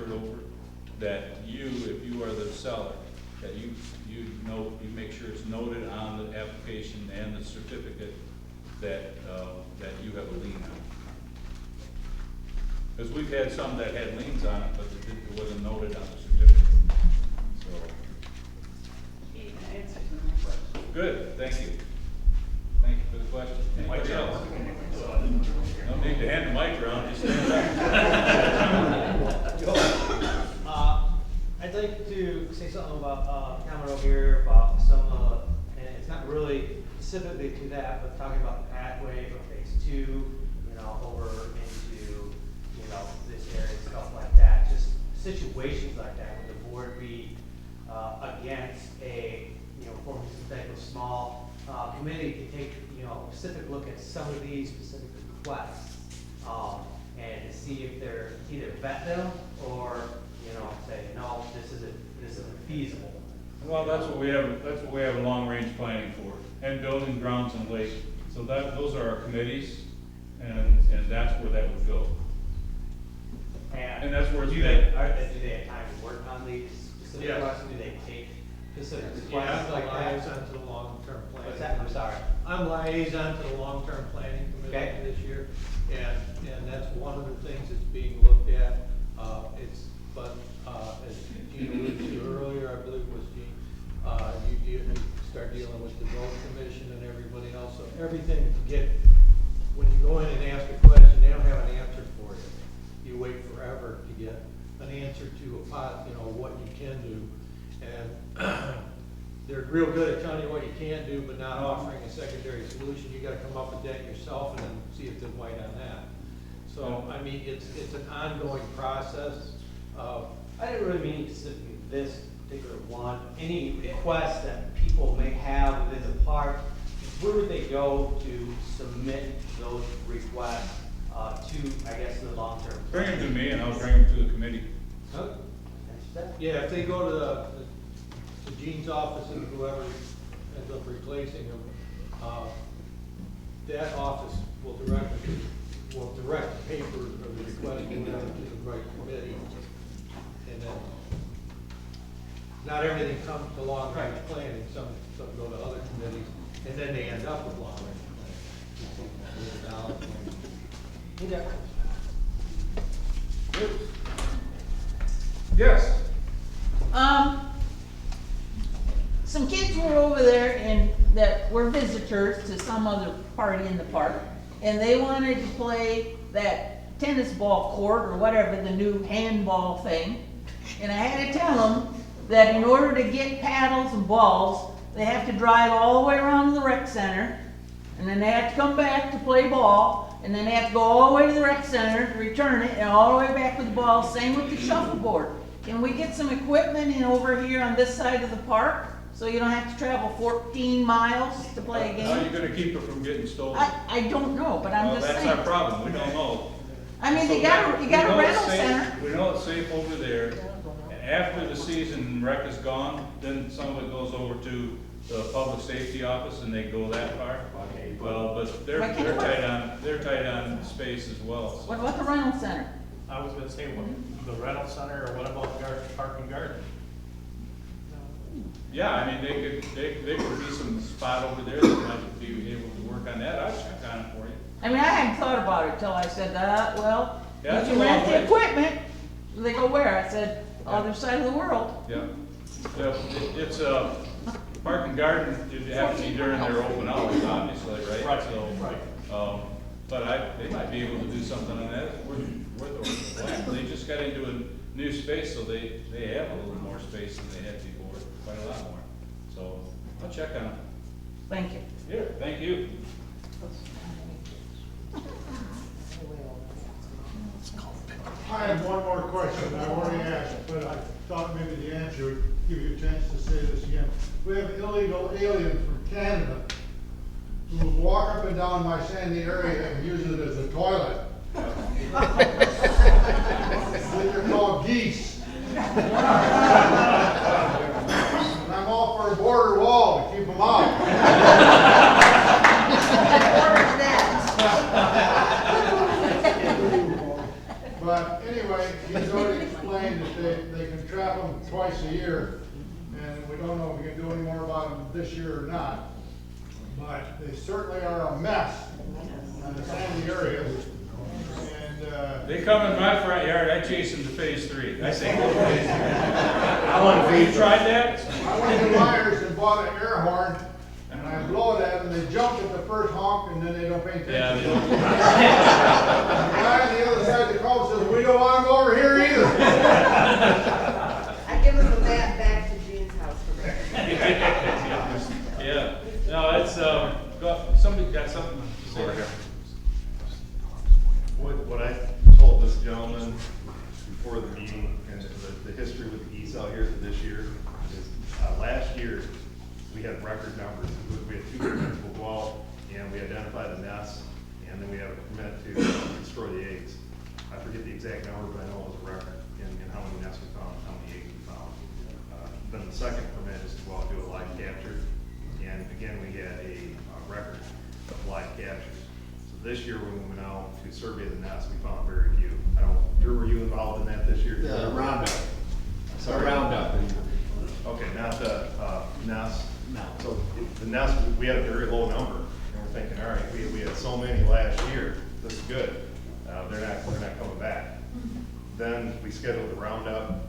it over, that if you are the seller, that you make sure it's noted on the application and the certificate that you have a lien on. Because we've had some that had liens on it, but it wasn't noted on the certificate. So. Good, thank you. Thank you for the question. Anybody else? No need to hand the mic around, just stand up. I'd like to say something about, comment over here about some, and it's not really specifically to that, but talking about the pathway from phase 2, over into, this area, stuff like that. Just situations like that, would the board be against forming some type of small committee to take, a specific look at some of these specific requests, and to see if they're either vet them or, say, no, this isn't feasible. Well, that's what we have long-range planning for, and building grounds and lakes. So those are our committees, and that's where that would go. And that's where it's do they have time to work on these specific requests? Do they take specific requests like that? Liaison to the long-term planning. What's that? I'm sorry. I'm liaison to the long-term planning committee Okay. this year, and that's one of the things that's being looked at. As Gene alluded to earlier, I believe it was Gene, you start dealing with the road commission and everybody else. So everything when you go in and ask a question, they don't have an answer for you. You wait forever to get an answer to what you can do, and they're real good at telling you what you can do, but not offering a secondary solution. You gotta come up with that yourself and then see if they're white on that. So, I mean, it's an ongoing process. I didn't really mean specifically this particular one. Any requests that people may have within the park, where would they go to submit those requests to, I guess, the long-term? Bring them to me, and I'll bring them to the committee. Huh? Yeah, if they go to Gene's office and whoever ends up replacing him, that office will direct the paper or the request to the right committee. And then, not everything comes to long-range planning, some go to other committees, and then they end up with long-range planning. Yes. Some kids were over there and that were visitors to some other party in the park, and they wanted to play that tennis ball court or whatever, the new handball thing. And I had to tell them that in order to get paddles and balls, they have to drive all the way around to the rec center, and then they have to come back to play ball, and then they have to go all the way to the rec center to return it, and all the way back with the ball. Same with the shuffleboard. Can we get some equipment in over here on this side of the park, so you don't have to travel 14 miles to play a game? How are you gonna keep it from getting stolen? I don't know, but I'm Well, just that's saying. our problem, we don't know. I mean, So you got we a know it's rental safe- center. We know it's safe over there. After the season rec is gone, then some of it goes over to the public safety office and they go that far. Well, but they're But can you- they're tight on space as well. so. What about the rental center? I was gonna say, what, the rental center, or what about park and garden? Yeah, I mean, they could be some spot over there that might be able to work on that. I'll check on it for you. I mean, I hadn't thought about it till I said that. Well, Yeah, you it's can a long rent the way. equipment. They go where? I said, other side of the world. Yeah, yeah, it's park and garden, it'd have to be during their open hours, obviously, right? Right, So, right. But they might be able to do something on that, it's worth a plan. They just got into a new space, so they have a little more space than they had before, quite a lot more. So, I'll check on it. Thank you. Yeah, thank you. I have one more question I already asked, but I thought maybe the answer would give you a chance to say this again. We have illegal aliens from Canada who walk up and down my sandy area and use it as a toilet. They're called geese. And I'm all for a border wall to keep them out. But anyway, he's already explained that they can trap them twice a year, and we don't know if we can do any more about them this year or not. But they certainly are a mess in the sandy areas, and, They come in my front yard, I chase them to phase 3. I say, go to phase 3. I want to, you tried that? I went to Myers and bought an air horn, and I blow it at them, they jump at the first honk, and then they don't pay attention. Yeah, they The don't. guy on the other side of the call says, we don't want them over here either. I give them the bat back to Gene's house for me. Yeah, no, it's, somebody got something to say here. What I told this gentleman before the meeting, and the history with the geese out here for this year, is last year, we had record numbers. We had 2 permits will go out, and we identify the nests, and then we have a permit to destroy the eggs. I forget the exact number, but I know it was a record in how many nests we found, and how many eggs we found. Then the second permit is to go out and do a live capture, and again, we had a record of live captures. So this year, when we went out to survey the nests, we found very few. I don't, Drew, were you involved in that this year? The roundup. Sorry. Roundup. Okay, not the nests. No. So the nest, we had a very low number, and we're thinking, all right, we had so many last year, this is good. They're not coming back. Then we scheduled the roundup,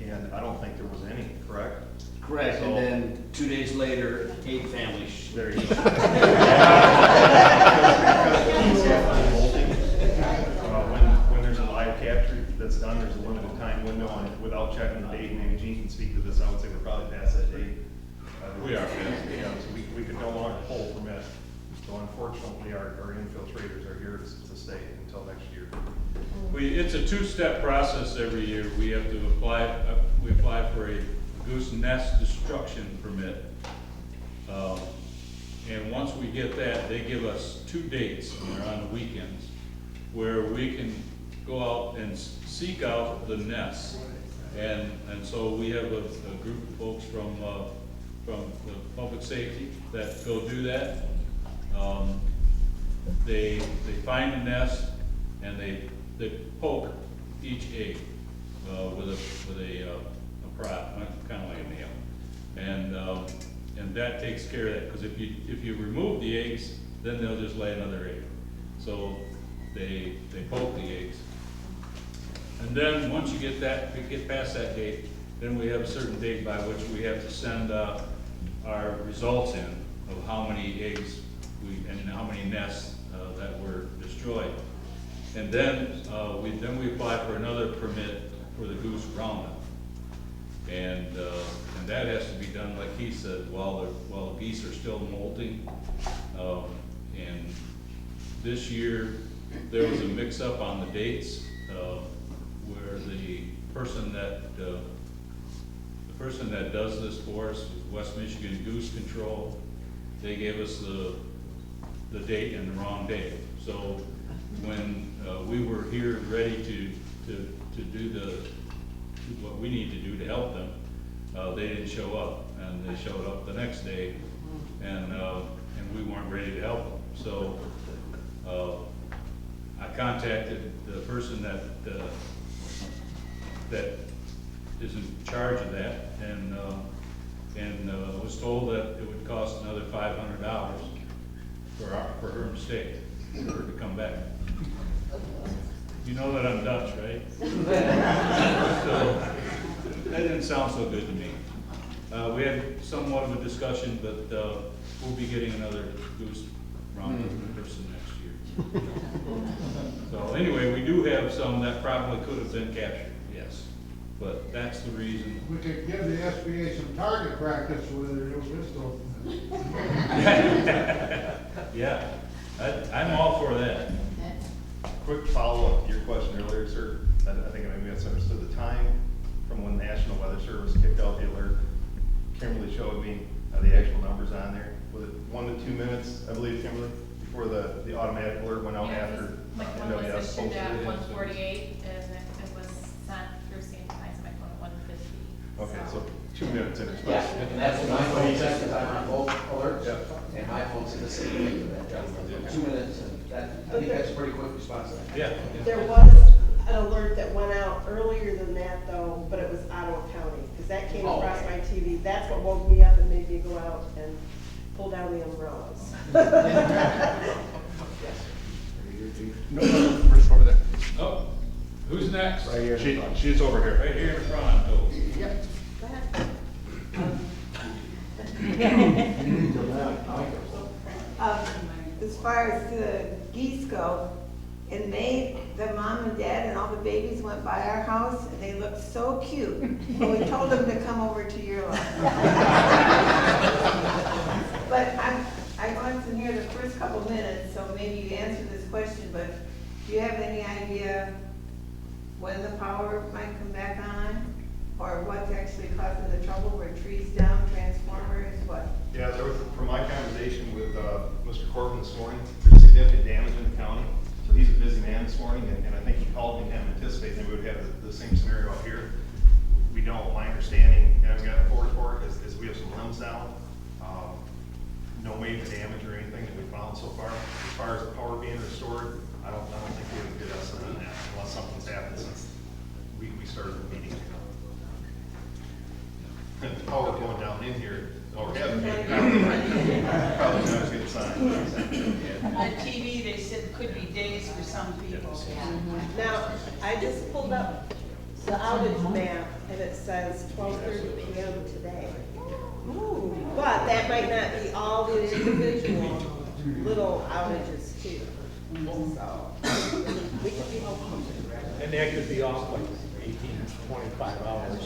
and I don't think there was any, correct? Correct, So- and then 2 days later, 8 families. There you go. When there's a live capture that's done, there's a limited time window, and without checking the date, maybe Gene can speak to this, I would say we're probably past that date. We are. Yeah, so we could no longer pull permit. So unfortunately, our infiltrators are here to stay until next year. It's a 2-step process every year. We have to apply, we apply for a goose nest destruction permit. And once we get that, they give us 2 dates, and they're on the weekends, where we can go out and seek out the nests. And so we have a group of folks from the public safety that go do that. They find a nest and they poke each egg with a prop, kind of like a nail, and that takes care of that. Because if you remove the eggs, then they'll just lay another egg. So they poke the eggs, and then once you get past that date, then we have a certain date by which we have to send our results in of how many eggs and how many nests that were destroyed. And then, we applied for another permit for the goose roundup. And that has to be done, like he said, while the geese are still molting. And this year, there was a mix-up on the dates, where the person that does this for us is West Michigan Goose Control. They gave us the date and the wrong day. So when we were here ready to do what we need to do to help them, they didn't show up, and they showed up the next day, and we weren't ready to help them. So I contacted the person that is in charge of that, and was told that it would cost another $500 for her mistake, for her to come back. You know that I'm Dutch, right? So, that didn't sound so good to me. We had somewhat of a discussion, but we'll be getting another goose roundup person next year. So anyway, we do have some that probably could have been captured, yes. But that's the reason. We could give the SBA some target practice with their new pistol. Yeah, I'm all for that. Quick follow-up to your question earlier, sir. I think I maybe misunderstood the time from when National Weather Service kicked out the alert. Kimberly showed me the actual numbers on there. Was it 1 to 2 minutes, I believe, Kimberly, before the automatic alert went out after My phone NWS was issued posted at it? 1:48, and it was sent through St. Pine's, my phone at 1:50. Okay, so 2 minutes in. Yeah, and that's what my phone says, because I'm on both alerts, and my phone's in the same thing. 2 minutes, and that, I think that's a pretty quick response. Yeah. There was an alert that went out earlier than that though, but it was Ottawa County, because that came Oh, across okay. my TV. That's what woke me up and made me go out and pull down the umbrellas. No, Rich over there. Oh, who's next? Right here. She's over here. Right here in front. Oh. Yep. Go ahead. As far as the geese go, in May, the mom and dad and all the babies went by our house, and they looked so cute. But we told them to come over to your lot. But I wasn't here the first couple minutes, so maybe you answered this question, but do you have any idea when the power might come back on? Or what's actually causing the trouble? Were trees down, transformers, what? Yeah, there was, from my conversation with Mr. Corbin this morning, there's significant damage in the county. So he's a busy man this morning, and I think he called me and anticipating that we would have the same scenario out here. We don't. My understanding, and I've got a full report, is we have some limbs down. No major damage or anything that we found so far. As far as the power being restored, I don't think we have a good estimate on that unless something's happened since we started the meeting. The power going down in here, or having probably not a good sign. On TV, they said it could be days for some people. Now, I just pulled up the outage map, and it says 12:30 p.m. today. But that might not be all the individual little outages too. So, we could be hopeful. And that could be off like 18, 25 hours. Are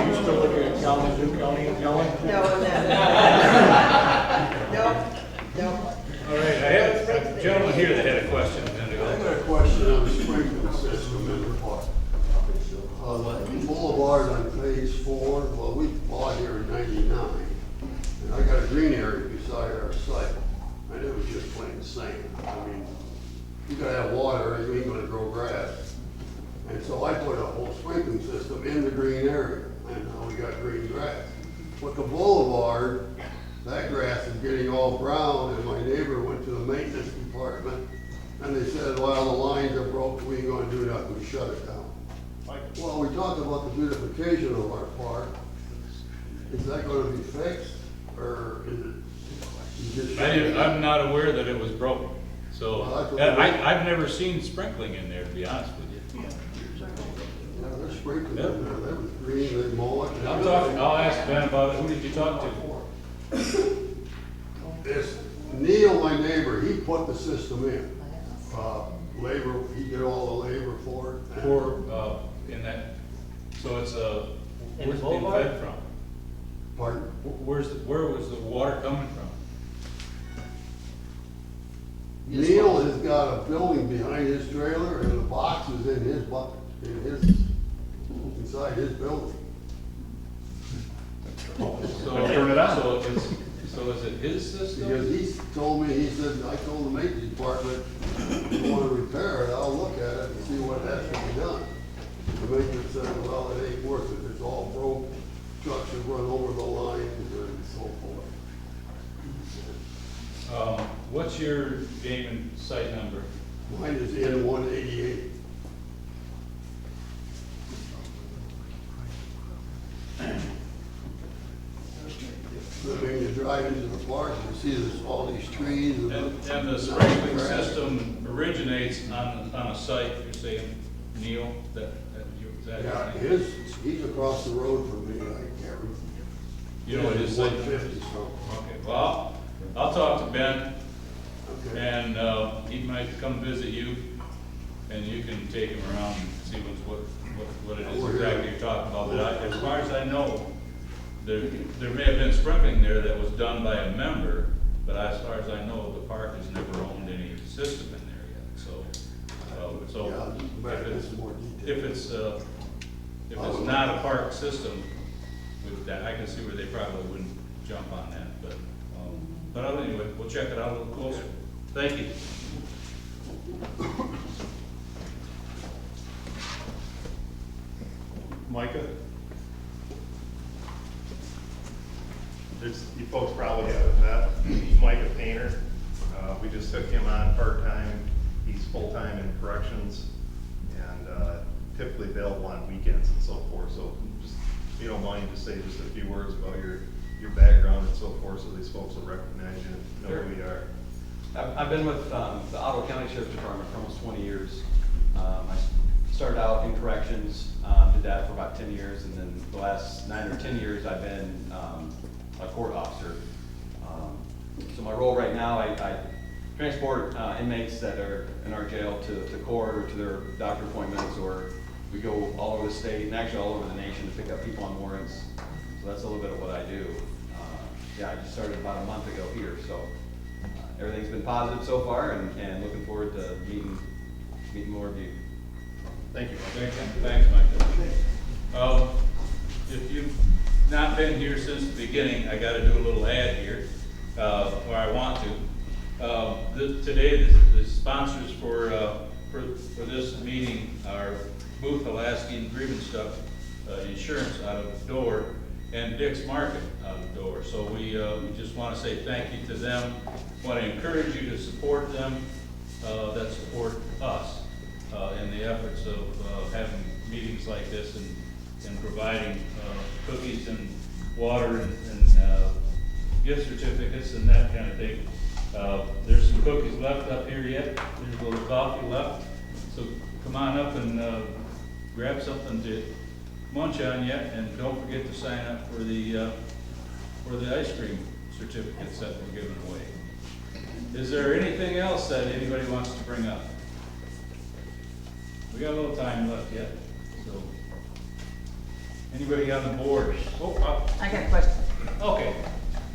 you still looking at Kalamazoo County and Yellen? No, I'm not. Nope. All right, I have a gentleman here that had a question a minute ago. I got a question on the sprinkler system in the park. The boulevard on phase 4, well, we bought here in '99, and I got a green area beside our site, and it was just plain sand. I mean, you gotta have water, or you ain't gonna grow grass. And so I put a whole sprinkling system in the green area, and now we got green grass. But the boulevard, that grass is getting all brown, and my neighbor went to the maintenance department, and they said, well, the lines are broke, we ain't gonna do nothing, we shut it down. Well, we talked about the beautification of our park. Is that gonna be fixed, or is it? you just- I'm not aware that it was broken, so, Well, that's what I've never seen sprinkling in there, to be honest with you. Yeah, they're sprinkling in there, that was green, they mow it. I'll ask Ben about it. Who did you talk to? This Neil, my neighbor, he put the system in. Labor, he did all the labor for it. In that, so it's In where's the it being boulevard? fed from? Pardon? Where was the water coming from? Neil has got a building behind his trailer and the box is in his bucket, inside his building. So, Turn it on. So is it his system? Because he told me, he said, I told the maintenance department, if you wanna repair it, I'll look at it and see what has to be done. The maintenance said, well, it ain't worth it, it's all broke, trucks have run over the lines and so forth. What's your game and site number? Mine is in 188. I mean, you drive into the park and you see there's all these trees and. And the sprinkling system originates on a site, you're saying, Neil, is that Yeah, your name? he's across the road from me, I can't remember. You know what his site number 150, is? so. Okay, well, I'll talk to Ben, Okay. and he might come visit you, and you can take him around and see what it is exactly you're talking about. But as far as I know, there may have been sprinkling there that was done by a member, but as far as I know, the park has never owned any system in there yet, so if it's not a park system, with that, I can see where they probably wouldn't jump on that, but anyway, we'll check it out a little closer. Thank you. Micah? You folks probably haven't met Micah Painter. We just took him on part-time. He's full-time in corrections and typically available on weekends and so forth. So just, if you don't mind, just say just a few words about your background and so forth so these folks will recognize you and know who you are. I've been with the Ottawa County Sheriff's Department for almost 20 years. I started out in corrections, did that for about 10 years, and then the last 9 or 10 years I've been a court officer. So my role right now, I transport inmates that are in our jail to court or to their doctor appointments, or we go all over the state and actually all over the nation to pick up people on warrants. So that's a little bit of what I do. I just started about a month ago here, so everything's been positive so far, and looking forward to meeting more of you. Thank you. Thanks, Mike. If you've not been here since the beginning, I gotta do a little ad here, or I want to. Today, the sponsors for this meeting are Booth, Alaska, Grievance Stuff, Insurance out of the door, and Dick's Market out of the door. So we just want to say thank you to them. Want to encourage you to support them that support us in the efforts of having meetings like this and providing cookies and water and gift certificates and that kind of thing. There's some cookies left up here yet. There's a little coffee left. So come on up and grab something to munch on yet, and don't forget to sign up for the ice cream certificates that we're giving away. Is there anything else that anybody wants to bring up? We got a little time left yet, so. Anybody on the board? Oh, I got a question. okay.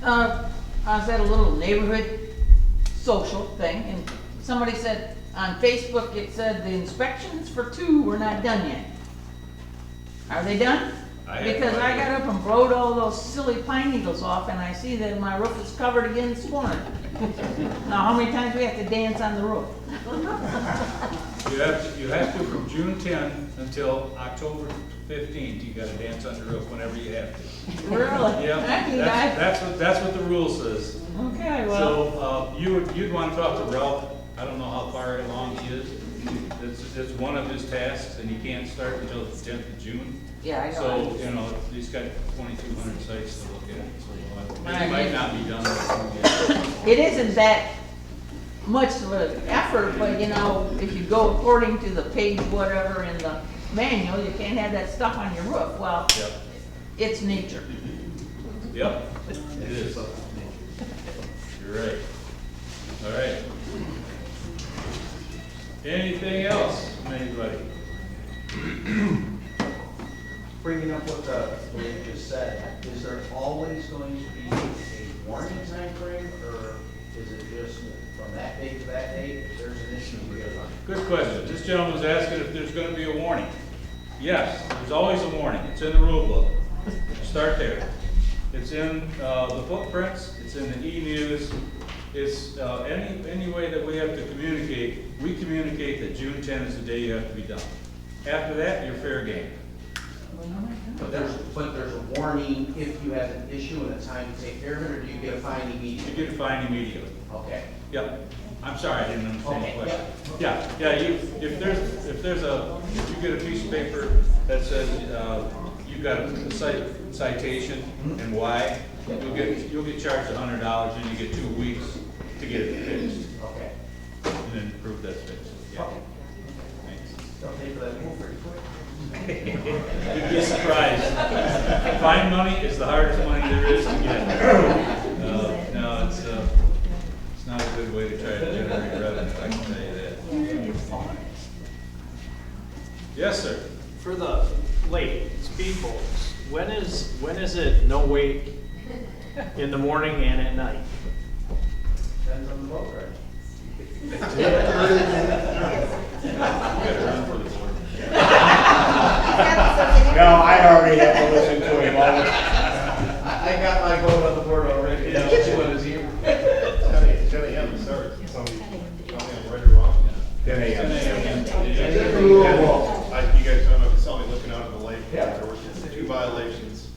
I was at a little neighborhood social thing, and somebody said on Facebook, it said the inspections for 2 were not done yet. Are they done? Because I got up and blowed all those silly pine needles off, and I see that my roof is covered again this morning. Now, how many times do we have to dance on the roof? You have to from June 10 until October 15th. You got to dance on the roof whenever you have to. Really? Yeah. That's what the rule says. Okay, well. So you'd want to talk to Ralph. I don't know how far along he is. It's one of his tasks, and he can't start until the 10th of June. Yeah, I know. So, he's got 2,200 sites to look at, so he might not be done with it. It isn't that much of an effort, but if you go according to the page whatever in the manual, you can't have that stuff on your roof. Well, Yep. it's nature. Yep, it is. You're right. All right. Anything else from anybody? Bringing up what you just said, is there always going to be a warning time frame, or is it just from that date to that date, if there's an issue, we gotta run? Good question. This gentleman's asking if there's gonna be a warning. Yes, there's always a warning. It's in the rule book. Start there. It's in the footprints, it's in the e-news. It's any way that we have to communicate, we communicate that June 10 is the day you have to be done. After that, you're fair game. But there's a warning if you have an issue and it's time to take care of it, or do you get a fine immediately? You get a fine immediately. Okay. Yep. I'm sorry, I didn't understand the Okay, question. Yeah, if you get a piece of paper that says you've got a citation and why, you'll get charged $100 and you get 2 weeks to get it fixed. Okay. And then prove that's fixed. Yeah. Thanks. Don't pay for that move pretty quick. You'd be surprised. Fine money is the hardest money there is to get. No, it's not a good way to try to generate revenue, I can tell you that. Yes, sir. For the late speed boats, when is it no wait in the morning and at night? Depends on the boat, right? You gotta run for the board. No, I already have to listen to him all the I got my vote on the board already. Yeah. Which one is here? 10 a.m. start. Somebody tell me I'm right or wrong. 10 a.m. You guys don't know, saw me looking out at the lake. Yeah. There were 2 violations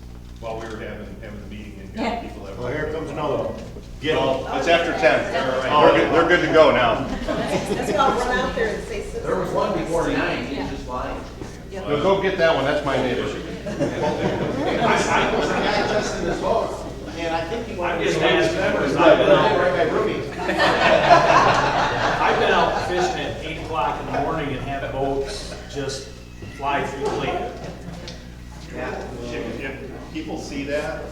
while we were having the meeting and got people that were. Well, here comes another one. Well, it's after 10. They're good to go now. Let's all run out there and say. There was one before 9, he was just lying. No, go get that one, that's my neighbor. I was the guy testing this boat, and I think he wanted to. just asking members. I've been out right by Ruby. I've been out fishing at 8 o'clock in the morning and had boats just fly through the lake. If people see that,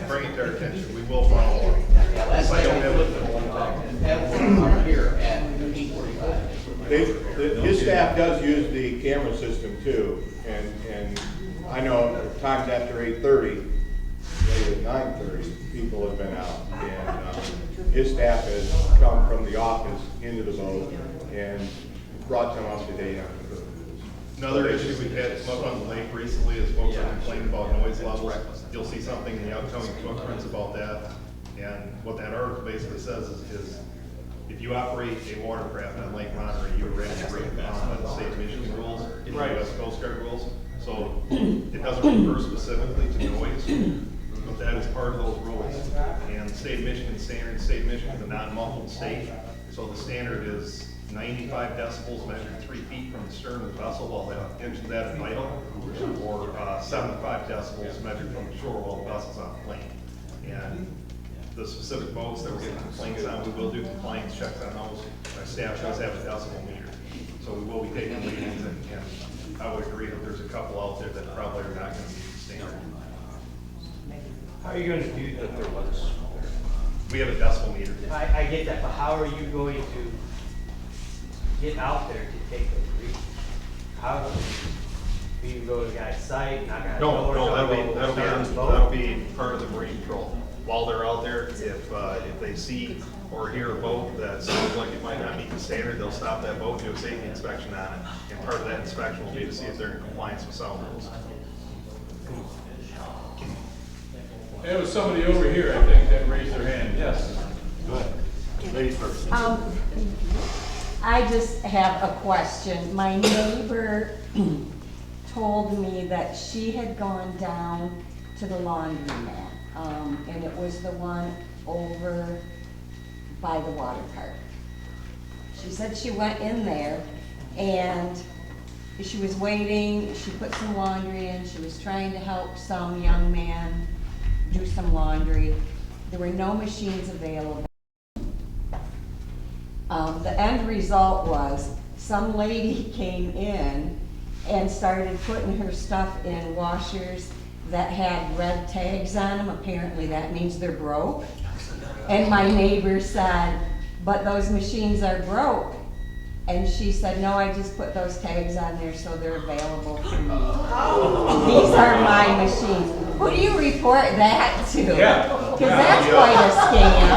bring it to our attention. We will follow. Yeah, last night I looked at one, and that one here at 8:45. His staff does use the camera system too, and I know times after 8:30, maybe at 9:30, people have been out, and his staff has come from the office into the boat and brought them up to date on the crew. Another issue we've had come up on the lake recently is folks are complaining about noise levels. You'll see something in the upcoming footprints about that. And what that article basically says is if you operate a watercraft on Lake Monterey, you're ready to break the state of Michigan rules, the U.S. Coast Guard rules. So it doesn't refer specifically to noise, but that is part of those rules. And the state of Michigan standard, the state of Michigan is a non-muffled state. So the standard is 95 decibels measured 3 feet from the stern of the vessel while the engine is at idle, or 75 decibels measured from the shore while the vessel's on the plane. And the specific boats that we're getting complaints on, we will do compliance checks on those. Our staff does have a decibel meter, so we will be taking readings, and I would agree that there's a couple out there that probably are not going to be standard. How are you going to do that? We have a decibel meter. I get that, but how are you going to get out there to take those readings? How do you go to the guy's site, knock on the door? That'll be part of the Marine Patrol. While they're out there, if they see or hear a boat that sounds like it might not meet the standard, they'll stop that boat, do a safety inspection on it, and part of that inspection will be to see if they're in compliance with sound rules. There was somebody over here, I think, that raised their hand. Yes. Go ahead. Ladies first. I just have a question. My neighbor told me that she had gone down to the laundromat, and it was the one over by the water park. She said she went in there and she was waiting, she put some laundry in, she was trying to help some young man do some laundry. There were no machines available. The end result was some lady came in and started putting her stuff in washers that had red tags on them. Apparently that means they're broke. And my neighbor said, but those machines are broke. And she said, no, I just put those tags on there so they're available for me. These are my machines. Who do you report that to? Yeah. Because that's quite a scam.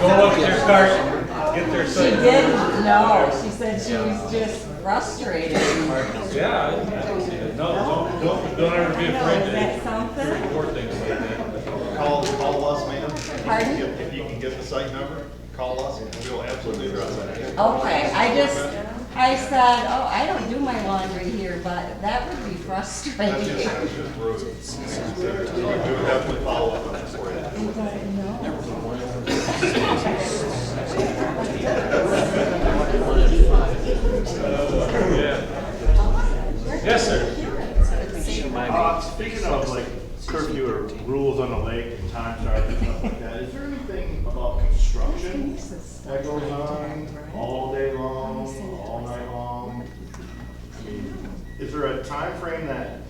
Go look at their cart, get their She signature. didn't know. She said she was just frustrated. Yeah, no, don't ever be Is afraid that to something? report things like that. Call us, ma'am. Pardon? If you can get the site number, call us, and we'll absolutely address it. Okay, I said, oh, I don't do my laundry here, but that would be frustrating. That's just rude. We would definitely follow up on this for you. Yes, sir. Speaking of like curfew or rules on the lake and time charts and stuff like that, is there anything about construction that goes on all day long, all night long? I mean, is there a time frame that,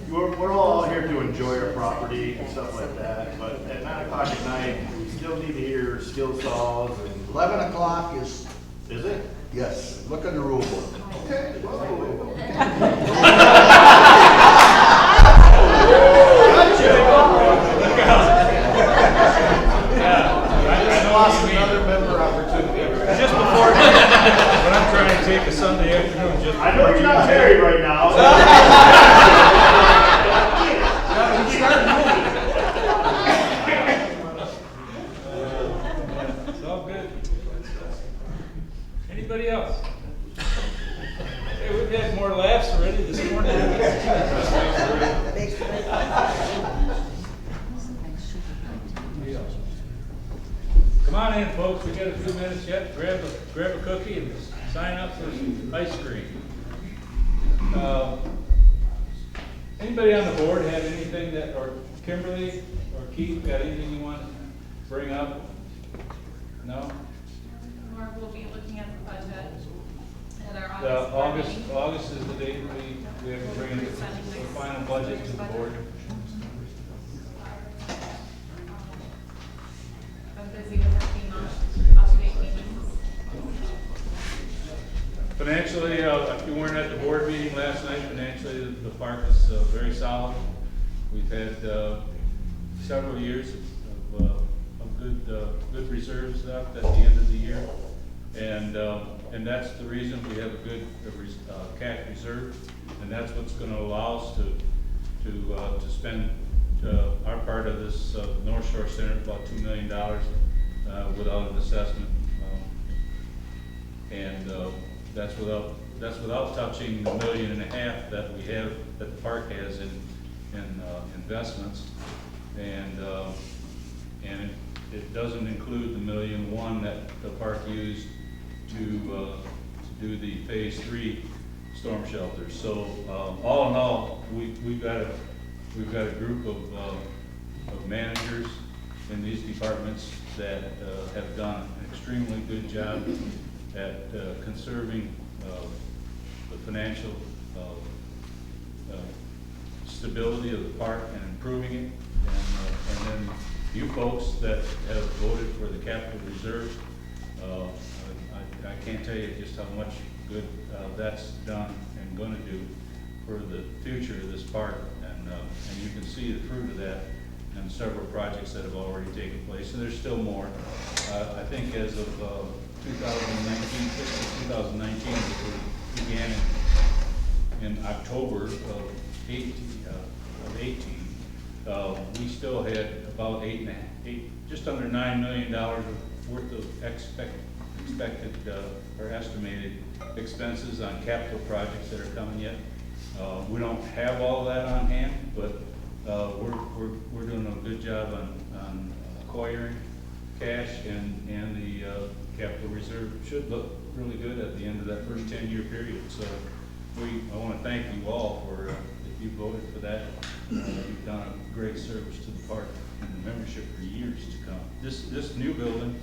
we're all out here to enjoy our property and stuff like that, but at 9 o'clock at night, we still need to hear skill saws and. 11 o'clock is, it? yes, look in the rule book. Okay. I lost another member opportunity. Just before, when I'm trying to take a Sunday afternoon, just. I know you're not married right now. It's all good. Anybody else? Hey, we've had more laughs already this morning. Come on in, folks. We got a few minutes yet. Grab a cookie and sign up for some ice cream. Anybody on the board have anything that, or Kimberly or Keith, got anything you want to bring up? No? Or we'll be looking at the budget at our August is the date we have to bring the final budget to the board. I'm busy working on update meetings. Financially, if you weren't at the board meeting last night, financially, the park is very solid. We've had several years of good reserves left at the end of the year. And that's the reason we have a good cash reserve, and that's what's going to allow us to spend our part of this North Shore Center, about $2 million without an assessment, that's without touching the $1.5 million that we have, that the park has in investments, and it doesn't include the $1.1 million that the park used to do the phase 3 storm shelters. So all in all, we've got a group of managers in these departments that have done an extremely good job at conserving the financial stability of the park and improving it. And then you folks that have voted for the capital reserve, I can't tell you just how much good that's done and going to do for the future of this park. And you can see the fruit of that in several projects that have already taken place. And there's still more. I think as of 2019, which began in October of 18, we still had about just under $9 million worth of expected or estimated expenses on capital projects that are coming yet. We don't have all that on hand, but we're doing a good job on acquiring cash, and the capital reserve should look really good at the end of that first 10-year period. So I want to thank you all for if you voted for that. You've done a great service to the park and the membership for years to come. This new building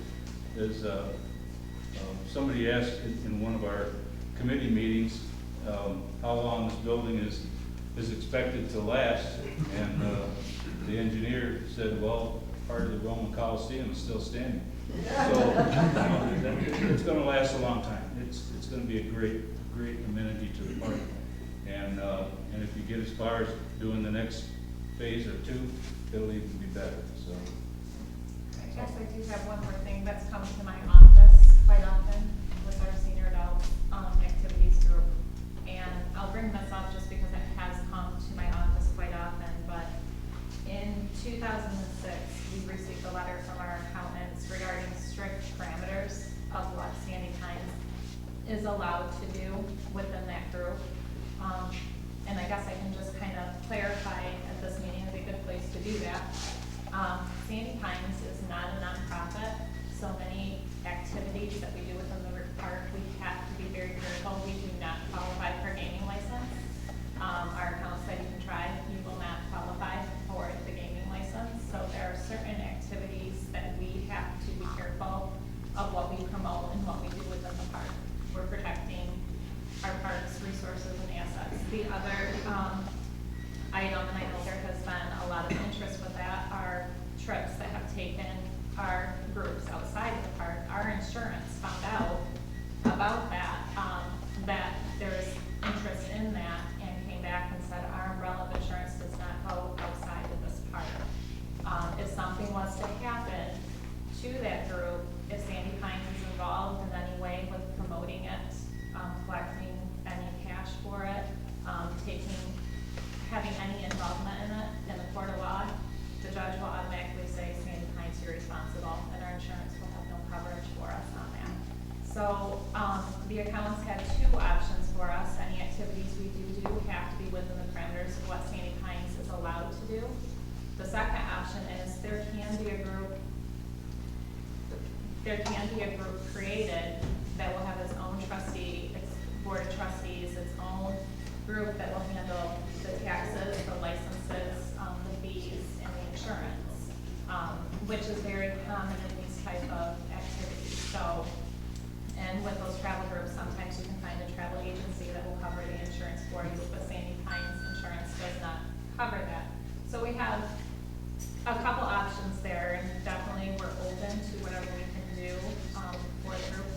is, somebody asked in one of our committee meetings how long this building is expected to last, and the engineer said, well, part of the Roman Coliseum is still standing. So, it's gonna last a long time. It's gonna be a great amenity to the park. And if you get as far as doing the next phase or two, it'll even be better, so. I guess I do have one more thing that's come to my office quite often with our senior adult activities group. And I'll bring this up just because it has come to my office quite often, but in 2006, we received a letter from our accountants regarding strict parameters of what Sandy Pines is allowed to do within that group. And I guess I can just kind of clarify at this meeting, it'd be a good place to do that. Sandy Pines is not a nonprofit, so many activities that we do within the park, we have to be very careful. We do not qualify for a gaming license. Our accountant said you can try, you will not qualify for the gaming license. So there are certain activities that we have to be careful of what we promote and what we do within the park. We're protecting our park's resources and assets. The other item, and I know there has been a lot of interest with that, are trips that have taken our groups outside of the park. Our insurance found out about that, that there's interest in that, and came back and said our umbrella of insurance does not go outside of this park. If something was to happen to that group, if Sandy Pines is involved in any way with promoting it, collecting any cash for it, having any involvement in it, in the court of law, the judge will automatically say, Sandy Pines, you're responsible, and our insurance will have no coverage for us on that. So, the accountants had two options for us. Any activities we do have to be within the parameters of what Sandy Pines is allowed to do. The second option is there can be a group created that will have its own trustee, its board of trustees, its own group that will handle the taxes, the licenses, the fees, and the insurance, which is very common in these type of activities. So, and with those travel groups, sometimes you can find a travel agency that will cover the insurance for you, but Sandy Pines insurance does not cover that. So we have a couple options there, and definitely we're open to whatever we can do for the group.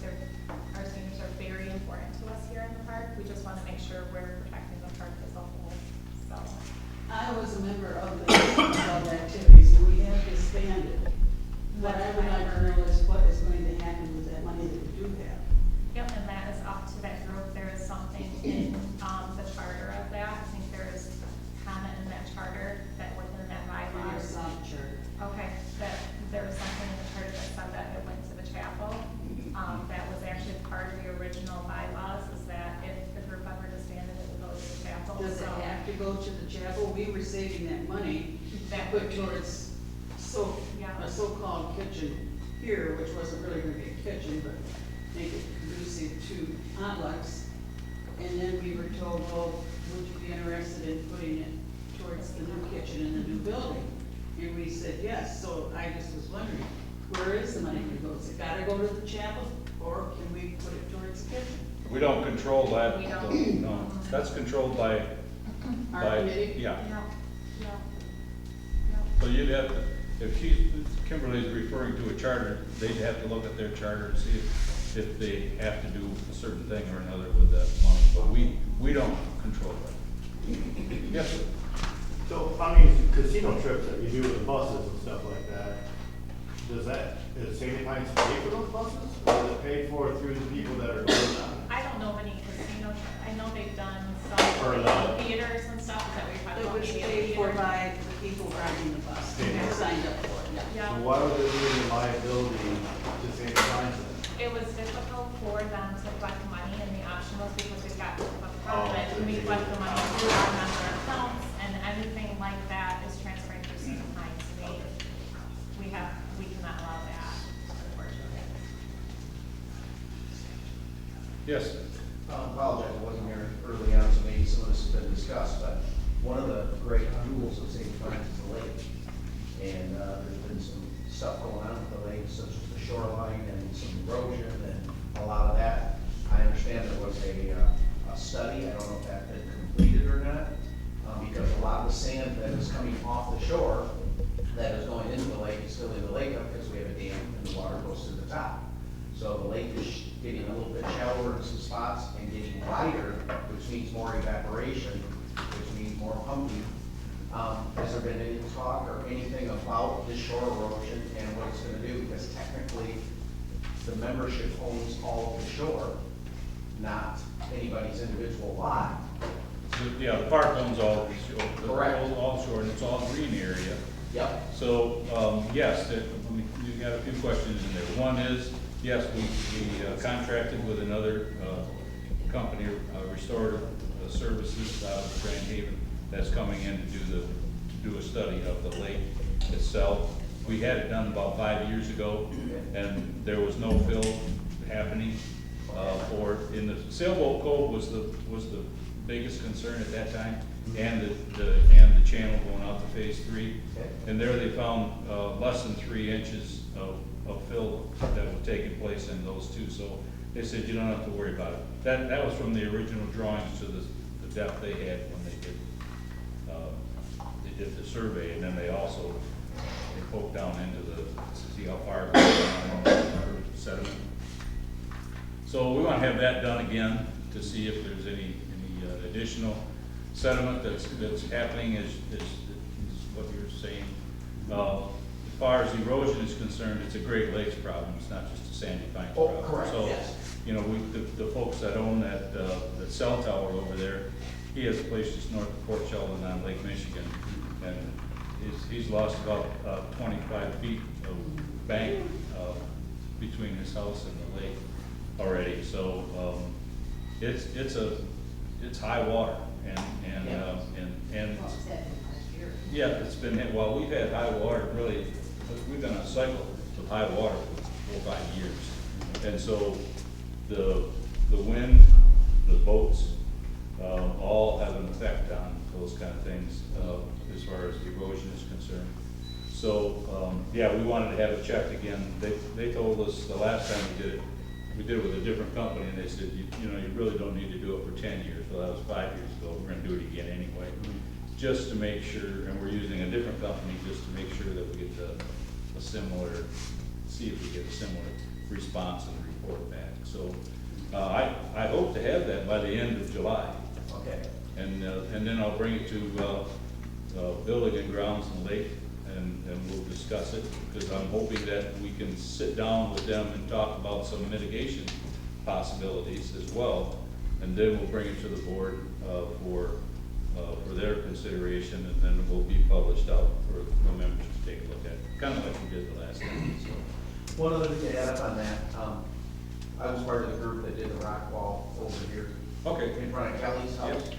Our seniors are very important to us here in the park. We just want to make sure we're protecting the park as a whole. So I was a member of the activities, and we have disbanded. What I would like to know is what is going to happen with that money that we do have. yep, and that is up to that group. There is something in the charter of that. I think there is comment in that charter that within that bylaw. There's some charter. Okay, that there was something in the charter that said that it went to the chapel. That was actually part of the original bylaws, is that if the group ever disbanded, it would go to the chapel. Does it So have to go to the chapel? We were saving that money That put would be- towards Yeah. a so-called kitchen here, which wasn't really gonna be a kitchen, but make it conducive to potlucks. And then we were told, well, would you be interested in putting it towards the new kitchen in the new building? And we said yes, so I just was wondering, where is the money gonna go? Is it gotta go to the chapel, or can we put it towards the kitchen? We don't control that, We don't. though, no. That's controlled by, Our committee? yeah. No, no, So you'd have to, if Kimberly's referring to a charter, they'd have to look at their charter and see if they have to do a certain thing or another with that money. But we don't control that. Yes, sir. So on these casino trips that you do with the buses and stuff like that, does Sandy Pines pay for those buses? Or is it paid for through the people that are going on? I don't know many casino, I know they've done Or some the- theaters and stuff, is that what you're talking It about? was Maybe a paid for theater? by the people riding the bus, Yeah. they signed up for it, yeah. Yeah. So why would there be any liability to Sandy Pines then? It was difficult for them to collect money, and the option was because we've got a Oh, profit, so and we they collect do. the money through our member accounts, and anything like that is transferring through Sandy Pines. We cannot allow that, unfortunately. Yes. Apologize, I wasn't here early on, so maybe some of this has been discussed, but one of the great jewels of St. Pines is the lake. And there's been some stuff going on with the lake, such as the shoreline and some erosion and a lot of that. I understand there was a study, I don't know if that's been completed or not, because a lot of the sand that is coming off the shore that is going into the lake is still top. So the lake is getting a little bit shallower in some spots and getting wider, which means more evaporation, which means more pumping. Has there been any talk or anything about the shore erosion and what it's gonna do? Because technically, the membership owns all of the shore, not anybody's individual lot. Yeah, the park owns all the shore. Correct. All shore, and it's all green area. Yep. So, yes, you got a few questions in there. One is, yes, we contracted with another company, Restorative Services out of Grand Haven, that's coming in to do a study of the lake itself. We had it done about 5 years ago, and there was no fill happening for it. In the Sailboat Cove was the biggest concern at that time, and the channel going out to phase 3. And there they found less than 3 inches of fill that was taking place in those two. So they said you don't have to worry about it. That was from the original drawings to the depth they had when they did the survey, and then they poked down into to see how far it goes down in sediment. So we want to have that done again to see if there's any additional sediment that's happening, is what you're saying. As far as erosion is concerned, it's a Great Lakes problem. It's not just a Sandy Pines problem. Correct, So, yes. you know, the folks that own that cell tower over there, he has a place just north of Port Sheldon on Lake Michigan, and he's lost about 25 feet of bank between his house and the lake already. So it's high water, and yeah, it's been hit. Well, we've had high water really. We've been on a cycle of high water for 4 or 5 years, and so the wind, the boats, all have an effect on those kind of things as far as erosion is concerned. So yeah, we wanted to have it checked again. They told us the last time we did it with a different company, and they said you know you really don't need to do it for 10 years. Well, that was 5 years ago. We're going to do it again anyway, just to make sure. And we're using a different company just to make sure that we get a similar, see if we get a similar response and report back. So I hope to have that by the end of July. Okay. And then I'll bring it to Building and Grounds and Lake, and we'll discuss it, because I'm hoping that we can sit down with them and talk about some mitigation possibilities as well, and then we'll bring it to the board for their consideration, and then it will be published out for the members to take a look at, kind of like we did the last time. So. One other thing to add up on that, I was part of the group that did the rock wall over here. Okay. In front of Kelly's house.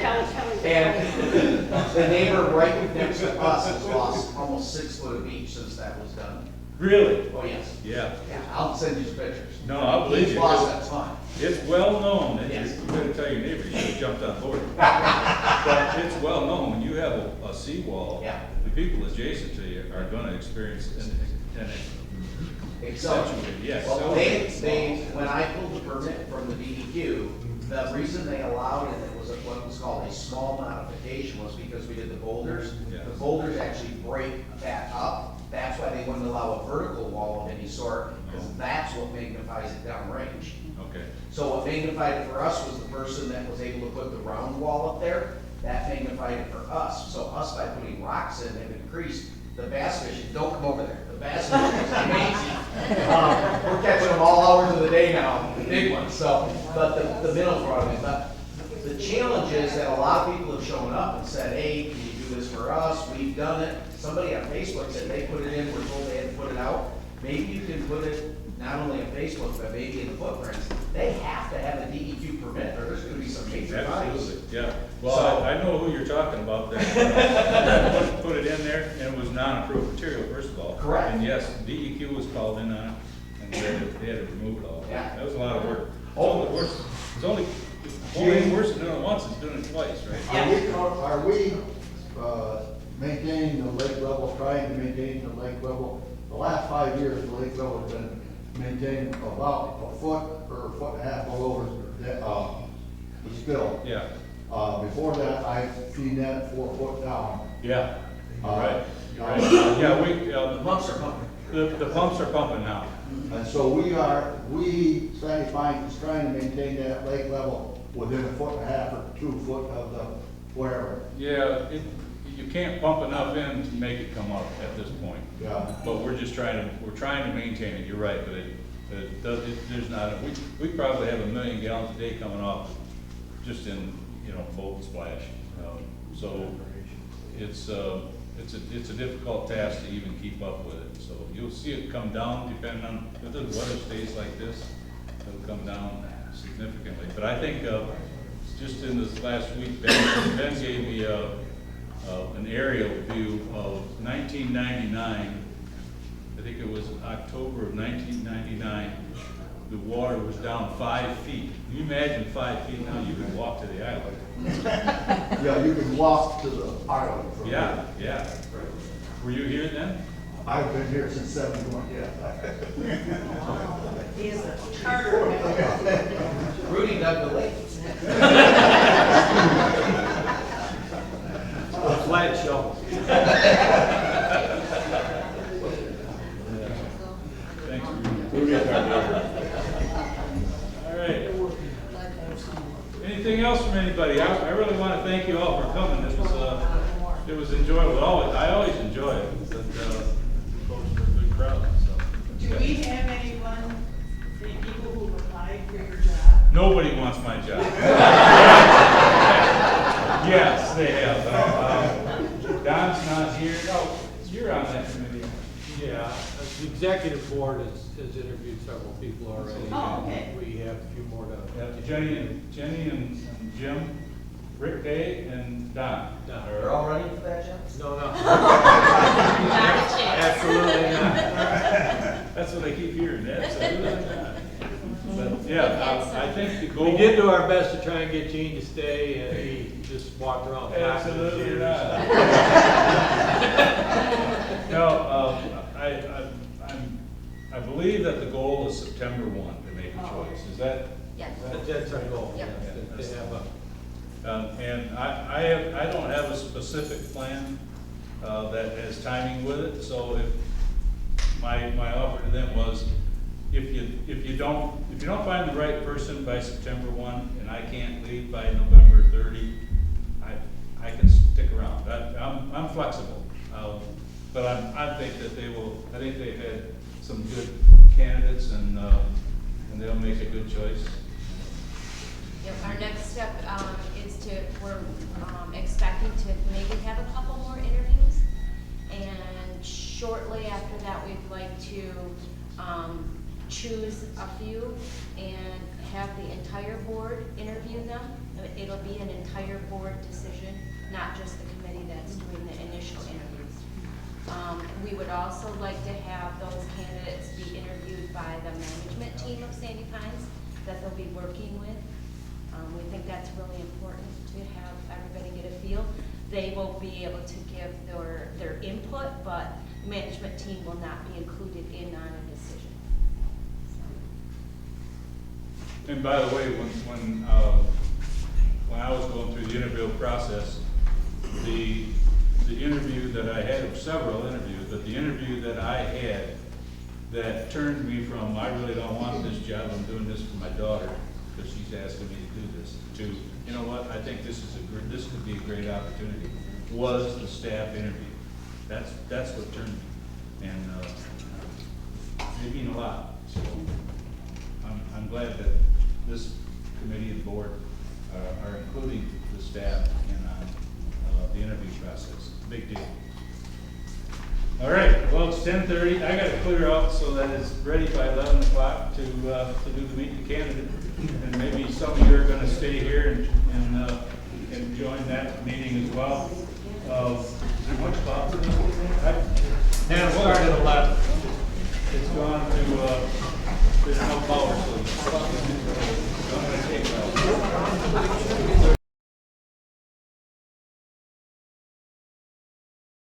Kelly. And the neighbor right next to us has lost almost 6 foot of beach since that was done. Really? Oh, yes. Yeah. Yeah, I'll send you some pictures. No, I believe He's you. lost a ton. It's well known that Yes. you better tell your neighbor you should have jumped on board. But it's well known when you have a seawall, Yeah. the people adjacent to you are going to experience an accentuated, yes. Well, when I pulled the permit from the DEQ, the reason they allowed it, it was what was called a small modification, was because we did the boulders. Yes. The boulders actually break that up. That's why they wouldn't allow a vertical wall of any sort, because that's what magnifies it downrange. Okay. So what magnified it for us was the person that was able to put the round wall up there. That magnified it for us. So us, by putting rocks in, have increased the bass fishing. Don't come over there. The bass fishing is amazing. We're catching them all hours of the day now, the big ones. So, but the minnows are on it. But the challenge is that a lot of people have shown up and said, hey, can you do this for us? We've done it. Somebody on Facebook said they put it in, we're told they had to put it out. Maybe you can put it not only on Facebook, but maybe in the footprints. They have to have a DEQ permit, or there's gonna be some major fines. Absolutely, yeah. Well, I know who you're talking about that put it in there, and it was non-approved material, first of all. Correct. And yes, DEQ was called in on it, and they had to remove it all. Yeah. That was a lot of work. It's only worse than doing it once, it's doing it twice, right? Are we maintaining the lake level, trying to maintain the lake level? The last 5 years, the lake level has been maintained about a foot or a foot and a half below the spill. Yeah. Before that, I've seen that 4 foot down. Yeah, you're right. You're right. Uh, Yeah, we, The months are coming. The pumps are pumping now. And so Sandy Pines is trying to maintain that lake level within 1.5 foot or 2 foot of the wherever. Yeah, you can't pump enough in to make it come up at this point. Yeah. But we're trying to maintain it, you're right, but there's not, we probably have 1 million gallons a day coming off just in, boat splash. So it's a difficult task to even keep up with it. So you'll see it come down depending on, if the weather stays like this, it'll come down significantly. But I think just in this last week, Ben gave me an aerial view of 1999. I think it was October of 1999. The water was down 5 feet. Can you imagine 5 feet now? You can walk to the island. Yeah, you can walk to the island. From Yeah, yeah. Were you here then? I've been here since 71, yeah. He is a charter. Rudy dug the lake. A flat shovel. Thanks, Rudy. All right. Anything else from anybody? I really want to thank you all for coming. It was enjoyable. I always enjoy it. Folks were a good crowd. So. Do we have anyone, any people who applied for your job? Nobody wants my job. Yes, they have. Don's not here. No, you're on that committee. Yeah, the executive board has interviewed several people already. Oh, okay. We have a few more to. Jenny and Jim, Rick Day, and Don. They're all running for that job? No, no. Not a chance. Absolutely not. That's what I keep hearing. Absolutely not. But yeah, I think the goal. We did do our best to try and get Gene to stay, and he just walked around. Absolutely not. No, I believe that the goal is September 1 to make a choice. Is that? Yes. That's our goal. Yep. Yeah, to have a. And I don't have a specific plan that has timing with it. So if my offer to them was, if you don't find the right person by September 1 and I can't leave by November 30, I can stick around. I'm flexible, but I think that they will. I think they've had some good candidates and they'll make a good choice. Yep, our next step is we're expecting to maybe have a couple more interviews. And shortly after that, we'd like to choose a few and have the entire board interview them. It'll be an entire board decision, not just the committee that's doing the initial interviews. We would also like to have those candidates be interviewed by the management team of Sandy Pines that they'll be working with. We think that's really important to have everybody get a feel. They will be able to give their input, but the management team will not be included in on a decision. And by the way, when I was going through the interview process, the interview that I had, several interviews, but the interview that I had that turned me from, I really don't want this job, I'm doing this for my daughter, because she's asking me to do this, to, you know what, I think this could be a great opportunity, was the staff interview. That's what turned me. And they mean a lot. So I'm glad that this committee and board are including the staff in the interview process. Big deal. All right, well, it's 10:30. I got to clear out so that it's ready by 11 o'clock to do the meet the candidate. And maybe some of you are going to stay here and join that meeting as well. Is there much thought to this?